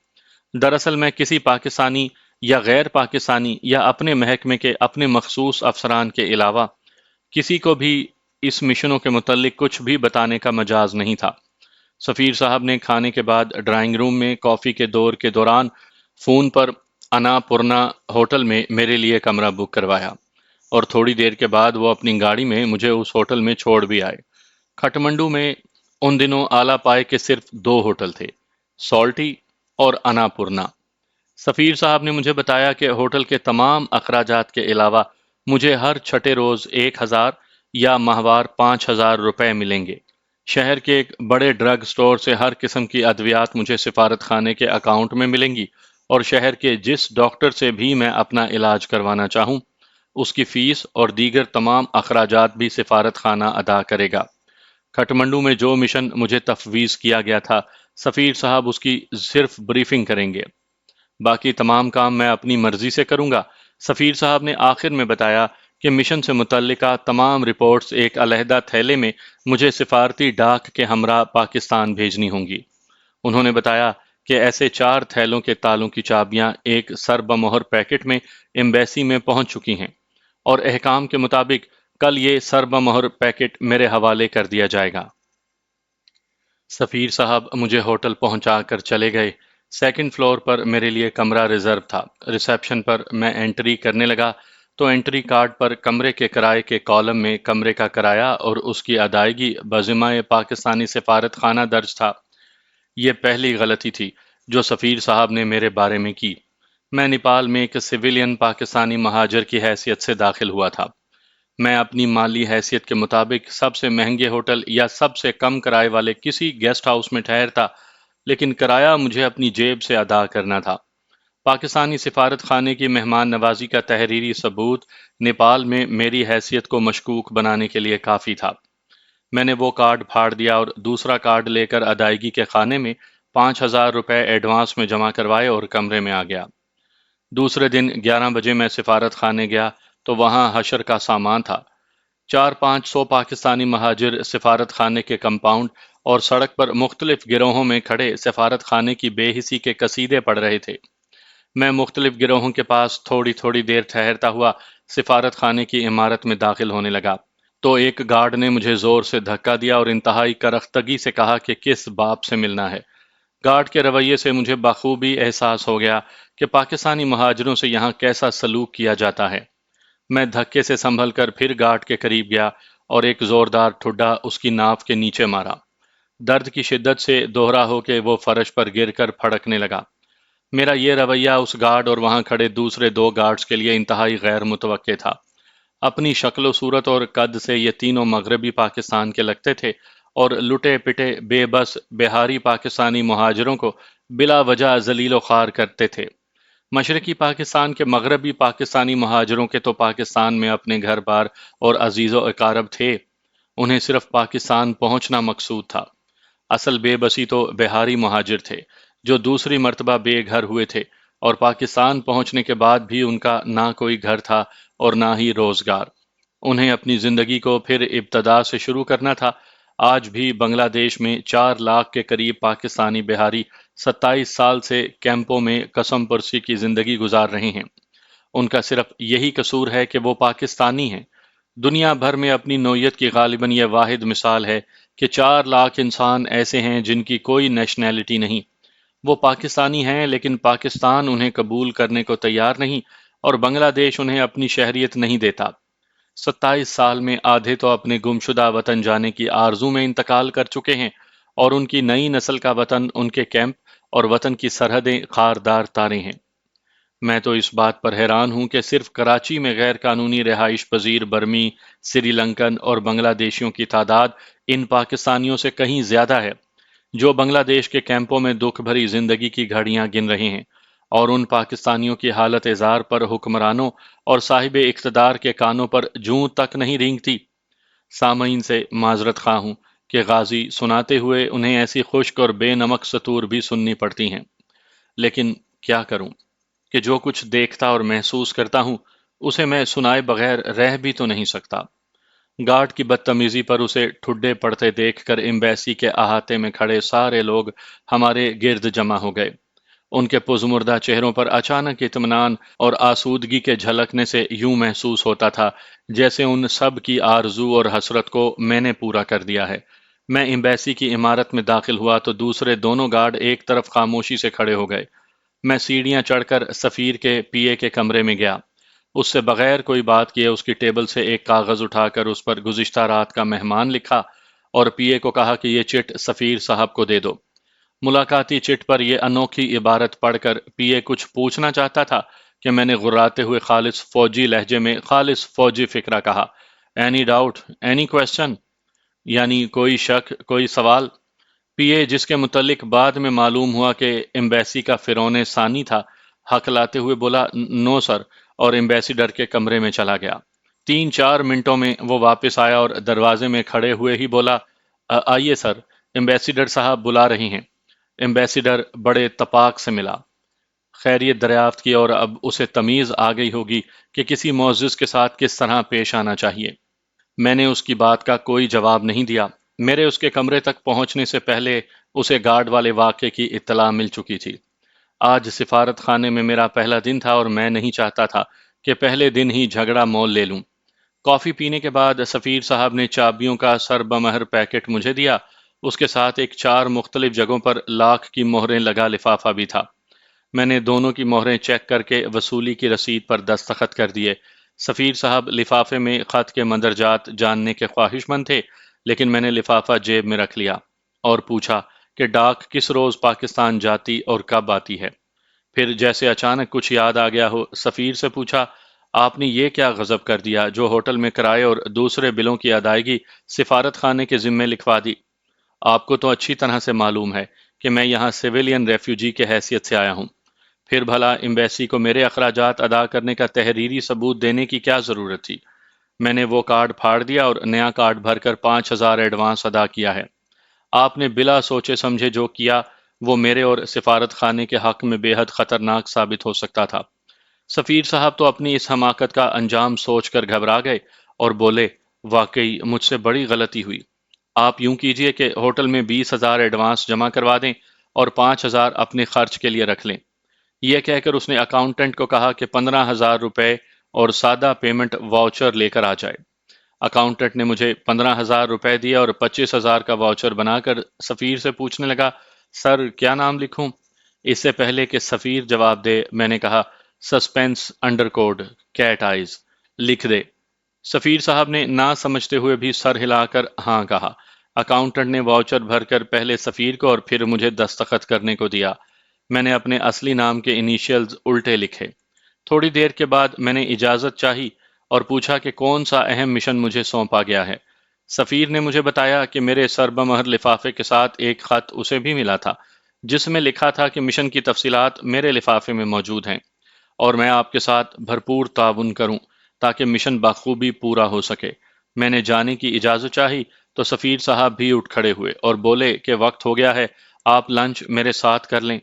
دراصل میں کسی پاکستانی یا غیر پاکستانی یا اپنے محکمے کے اپنے مخصوص افسران کے علاوہ کسی کو بھی اس مشنوں کے متعلق کچھ بھی بتانے کا مجاز نہیں تھا۔ سفیر صاحب نے کھانے کے بعد ڈرائنگ روم میں کافی کے دور کے دوران فون پر انا پورنا ہوٹل میں میرے لیے کمرہ بک کروایا اور تھوڑی دیر کے بعد وہ اپنی گاڑی میں مجھے اس ہوٹل میں چھوڑ بھی آئے۔ کھٹمنڈو میں ان دنوں اعلیٰ پائے کے صرف 2 ہوٹل تھے، سالٹی اور انا پورنا۔ سفیر صاحب نے مجھے بتایا کہ ہوٹل کے تمام اخراجات کے علاوہ مجھے ہر چھٹے روز 1,000 یا ماہوار 5,000 روپے ملیں گے۔ شہر کے ایک بڑے ڈرگ سٹور سے ہر قسم کی ادویات مجھے سفارت خانے کے اکاؤنٹ میں ملیں گی اور شہر کے جس ڈاکٹر سے بھی میں اپنا علاج کروانا چاہوں اس کی فیس اور دیگر تمام اخراجات بھی سفارت خانہ ادا کرے گا۔ کھٹمنڈو میں جو مشن مجھے تفویض کیا گیا تھا سفیر صاحب اس کی صرف بریفنگ کریں گے، باقی تمام کام میں اپنی مرضی سے کروں گا۔ سفیر صاحب نے آخر میں بتایا کہ مشن سے متعلقہ تمام رپورٹس ایک علیحدہ تھیلے میں مجھے سفارتی ڈاک کے ہمراہ پاکستان بھیجنی ہوں گی۔ انہوں نے بتایا کہ ایسے 4 تھیلوں کے تالوں کی چابیاں ایک سر بمہر پیکٹ میں ایمبیسی میں پہنچ چکی ہیں اور احکام کے مطابق کل یہ سر بمہر پیکٹ میرے حوالے کر دیا جائے گا۔ سفیر صاحب مجھے ہوٹل پہنچا کر چلے گئے۔ سیکنڈ فلور پر میرے لیے کمرہ ریزرو تھا۔ ریسیپشن پر میں انٹری کرنے لگا تو انٹری کارڈ پر کمرے کے کرائے کے کالم میں کمرے کا کرایہ اور اس کی ادائیگی بذمہ پاکستانی سفارت خانہ درج تھا۔ یہ پہلی غلطی تھی جو سفیر صاحب نے میرے بارے میں کی۔ میں نیپال میں ایک سویلین پاکستانی مہاجر کی حیثیت سے داخل ہوا تھا۔ میں اپنی مالی حیثیت کے مطابق سب سے مہنگے ہوٹل یا سب سے کم کرائے والے کسی گیسٹ ہاؤس میں ٹھہرتا، لیکن کرایہ مجھے اپنی جیب سے ادا کرنا تھا۔ پاکستانی سفارت خانے کی مہمان نوازی کا تحریری ثبوت نیپال میں میری حیثیت کو مشکوک بنانے کے لیے کافی تھا۔ میں نے وہ کارڈ پھاڑ دیا اور دوسرا کارڈ لے کر ادائیگی کے خانے میں 5,000 روپے ایڈوانس میں جمع کروائے اور کمرے میں آ گیا۔ دوسرے دن 11 بجے میں سفارت خانے گیا تو وہاں حشر کا سامان تھا۔ 400-500 پاکستانی مہاجر سفارت خانے کے کمپاؤنڈ اور سڑک پر مختلف گروہوں میں کھڑے سفارت خانے کی بے حسی کے قصیدے پڑھ رہے تھے۔ میں مختلف گروہوں کے پاس تھوڑی تھوڑی دیر ٹھہرتا ہوا سفارت خانے کی عمارت میں داخل ہونے لگا۔ تو ایک گارڈ نے مجھے زور سے دھکا دیا اور انتہائی کرختگی سے کہا کہ کس باپ سے ملنا ہے۔ گارڈ کے رویے سے مجھے بخوبی احساس ہو گیا کہ پاکستانی مہاجروں سے یہاں کیسا سلوک کیا جاتا ہے۔ میں دھکے سے سنبھل کر پھر گارڈ کے قریب گیا اور ایک زوردار ٹھڈا اس کی ناف کے نیچے مارا۔ درد کی شدت سے دوہرا ہو کے وہ فرش پر گر کر پھڑکنے لگا۔ میرا یہ رویہ اس گارڈ اور وہاں کھڑے دوسرے دو گارڈز کے لیے انتہائی غیر متوقع تھا۔ اپنی شکل و صورت اور قد سے یہ تینوں مغربی پاکستان کے لگتے تھے اور لٹے پٹے بے بس بہاری پاکستانی مہاجروں کو بلا وجہ ذلیل و خوار کرتے تھے۔ مشرقی پاکستان کے مغربی پاکستانی مہاجروں کے تو پاکستان میں اپنے گھر بار اور عزیز و اقارب تھے، انہیں صرف پاکستان پہنچنا مقصود تھا۔ اصل بے بسی تو بہاری مہاجر تھے، جو دوسری مرتبہ بے گھر ہوئے تھے اور پاکستان پہنچنے کے بعد بھی ان کا نہ کوئی گھر تھا اور نہ ہی روزگار۔ انہیں اپنی زندگی کو پھر ابتدا سے شروع کرنا تھا۔ آج بھی بنگلہ دیش میں 4 لاکھ کے قریب پاکستانی بہاری 27 سال سے کیمپوں میں قسم پرسی کی زندگی گزار رہے ہیں۔ ان کا صرف یہی قصور ہے کہ وہ پاکستانی ہیں۔ دنیا بھر میں اپنی نوعیت کی غالباً یہ واحد مثال ہے کہ 4 لاکھ انسان ایسے ہیں جن کی کوئی نیشنلٹی نہیں۔ وہ پاکستانی ہیں لیکن پاکستان انہیں قبول کرنے کو تیار نہیں اور بنگلہ دیش انہیں اپنی شہریت نہیں دیتا۔ 27 سال میں آدھے تو اپنے گمشدہ وطن جانے کی آرزو میں انتقال کر چکے ہیں اور ان کی نئی نسل کا وطن ان کے کیمپ اور وطن کی سرحدیں خاردار تارے ہیں۔ میں تو اس بات پر حیران ہوں کہ صرف کراچی میں غیر قانونی رہائش پذیر برمی، سری لنکن اور بنگلہ دیشیوں کی تعداد ان پاکستانیوں سے کہیں زیادہ ہے، جو بنگلہ دیش کے کیمپوں میں دکھ بھری زندگی کی گھڑیاں گن رہے ہیں، اور ان پاکستانیوں کی حالت ازار پر حکمرانوں اور صاحب اقتدار کے کانوں پر جوں تک نہیں رینگتی۔ سامعین سے معذرت خواہ ہوں کہ غازی سناتے ہوئے انہیں ایسی خشک اور بے نمک سطور بھی سننی پڑتی ہیں، لیکن کیا کروں کہ جو کچھ دیکھتا اور محسوس کرتا ہوں اسے میں سنائے بغیر رہ بھی تو نہیں سکتا۔ گارڈ کی بدتمیزی پر اسے ٹھڈے پڑتے دیکھ کر ایمبیسی کے احاطے میں کھڑے سارے لوگ ہمارے گرد جمع ہو گئے۔ ان کے پزمردہ چہروں پر اچانک اطمینان اور آسودگی کے جھلکنے سے یوں محسوس ہوتا تھا جیسے ان سب کی آرزو اور حسرت کو میں نے پورا کر دیا ہے۔ میں ایمبیسی کی عمارت میں داخل ہوا تو دوسرے دونوں گارڈ ایک طرف خاموشی سے کھڑے ہو گئے۔ میں سیڑھیاں چڑھ کر سفیر کے پی اے کے کمرے میں گیا۔ اس سے بغیر کوئی بات کیے اس کی ٹیبل سے ایک کاغذ اٹھا کر اس پر گزشتہ رات کا مہمان لکھا اور پی اے کو کہا کہ یہ چٹ سفیر صاحب کو دے دو۔ ملاقاتی چٹ پر یہ انوکھی عبارت پڑھ کر پی اے کچھ پوچھنا چاہتا تھا کہ میں نے غراتے ہوئے خالص فوجی لہجے میں خالص فوجی فکرہ کہا، اینی ڈاؤٹ، اینی کوشچن، یعنی کوئی شک، کوئی سوال۔ پی اے، جس کے متعلق بعد میں معلوم ہوا کہ ایمبیسی کا فرعون ثانی تھا، ہکلاتے ہوئے بولا نو سر، اور ایمبیسیڈر کے کمرے میں چلا گیا۔ 3-4 منٹوں میں وہ واپس آیا اور دروازے میں کھڑے ہوئے ہی بولا آئیے سر، ایمبیسیڈر صاحب بلا رہی ہیں۔ ایمبیسیڈر بڑے تپاک سے ملا، خیریت دریافت کی اور اب اسے تمیز آ گئی ہوگی کہ کسی معزز کے ساتھ کس طرح پیش آنا چاہیے۔ میں نے اس کی بات کا کوئی جواب نہیں دیا۔ میرے اس کے کمرے تک پہنچنے سے پہلے اسے گارڈ والے واقعے کی اطلاع مل چکی تھی۔ آج سفارت خانے میں میرا پہلا دن تھا اور میں نہیں چاہتا تھا کہ پہلے دن ہی جھگڑا مول لے لوں۔ کافی پینے کے بعد سفیر صاحب نے چابیوں کا سر بمہر پیکٹ مجھے دیا۔ اس کے ساتھ ایک 4 مختلف جگہوں پر لاکھ کی مہریں لگا لفافہ بھی تھا۔ میں نے دونوں کی مہریں چیک کر کے وصولی کی رسید پر دستخط کر دیے۔ سفیر صاحب لفافے میں خط کے مندرجات جاننے کے خواہش مند تھے، لیکن میں نے لفافہ جیب میں رکھ لیا اور پوچھا کہ ڈاک کس روز پاکستان جاتی اور کب آتی ہے۔ پھر جیسے اچانک کچھ یاد آ گیا ہو، سفیر سے پوچھا آپ نے یہ کیا غضب کر دیا جو ہوٹل میں کرائے اور دوسرے بلوں کی ادائیگی سفارت خانے کے ذمے لکھوا دی؟ آپ کو تو اچھی طرح سے معلوم ہے کہ میں یہاں سویلین ریفیوجی کے حیثیت سے آیا ہوں۔ پھر بھلا ایمبیسی کو میرے اخراجات ادا کرنے کا تحریری ثبوت دینے کی کیا ضرورت تھی؟ میں نے وہ کارڈ پھاڑ دیا اور نیا کارڈ بھر کر 5,000 ایڈوانس ادا کیا ہے۔ آپ نے بلا سوچے سمجھے جو کیا وہ میرے اور سفارت خانے کے حق میں بے حد خطرناک ثابت ہو سکتا تھا۔ سفیر صاحب تو اپنی اس حماقت کا انجام سوچ کر گھبرا گئے اور بولے واقعی مجھ سے بڑی غلطی ہوئی۔ آپ یوں کیجئے کہ ہوٹل میں 20,000 ایڈوانس جمع کروا دیں اور 5,000 اپنے خرچ کے لیے رکھ لیں۔ یہ کہہ کر اس نے اکاؤنٹنٹ کو کہا کہ 15,000 روپے اور سادہ پیمنٹ واؤچر لے کر آ جائے۔ اکاؤنٹنٹ نے مجھے 15,000 روپے دیا اور 25,000 کا واؤچر بنا کر سفیر سے پوچھنے لگا، سر کیا نام لکھوں؟ اس سے پہلے کہ سفیر جواب دے میں نے کہا، suspense under code cat eyes لکھ دے۔ سفیر صاحب نے نہ سمجھتے ہوئے بھی سر ہلا کر ہاں کہا۔ اکاؤنٹنٹ نے واؤچر بھر کر پہلے سفیر کو اور پھر مجھے دستخط کرنے کو دیا۔ میں نے اپنے اصلی نام کے انیشیلز الٹے لکھے۔ تھوڑی دیر کے بعد میں نے اجازت چاہی اور پوچھا کہ کون سا اہم مشن مجھے سونپا گیا ہے۔ سفیر نے مجھے بتایا کہ میرے سربمہر لفافے کے ساتھ ایک خط اسے بھی ملا تھا، جس میں لکھا تھا کہ مشن کی تفصیلات میرے لفافے میں موجود ہیں اور میں آپ کے ساتھ بھرپور تعاون کروں تاکہ مشن بخوبی پورا ہو سکے۔ میں نے جانے کی اجازت چاہی تو سفیر صاحب بھی اٹھ کھڑے ہوئے اور بولے کہ وقت ہو گیا ہے، آپ لنچ میرے ساتھ کر لیں۔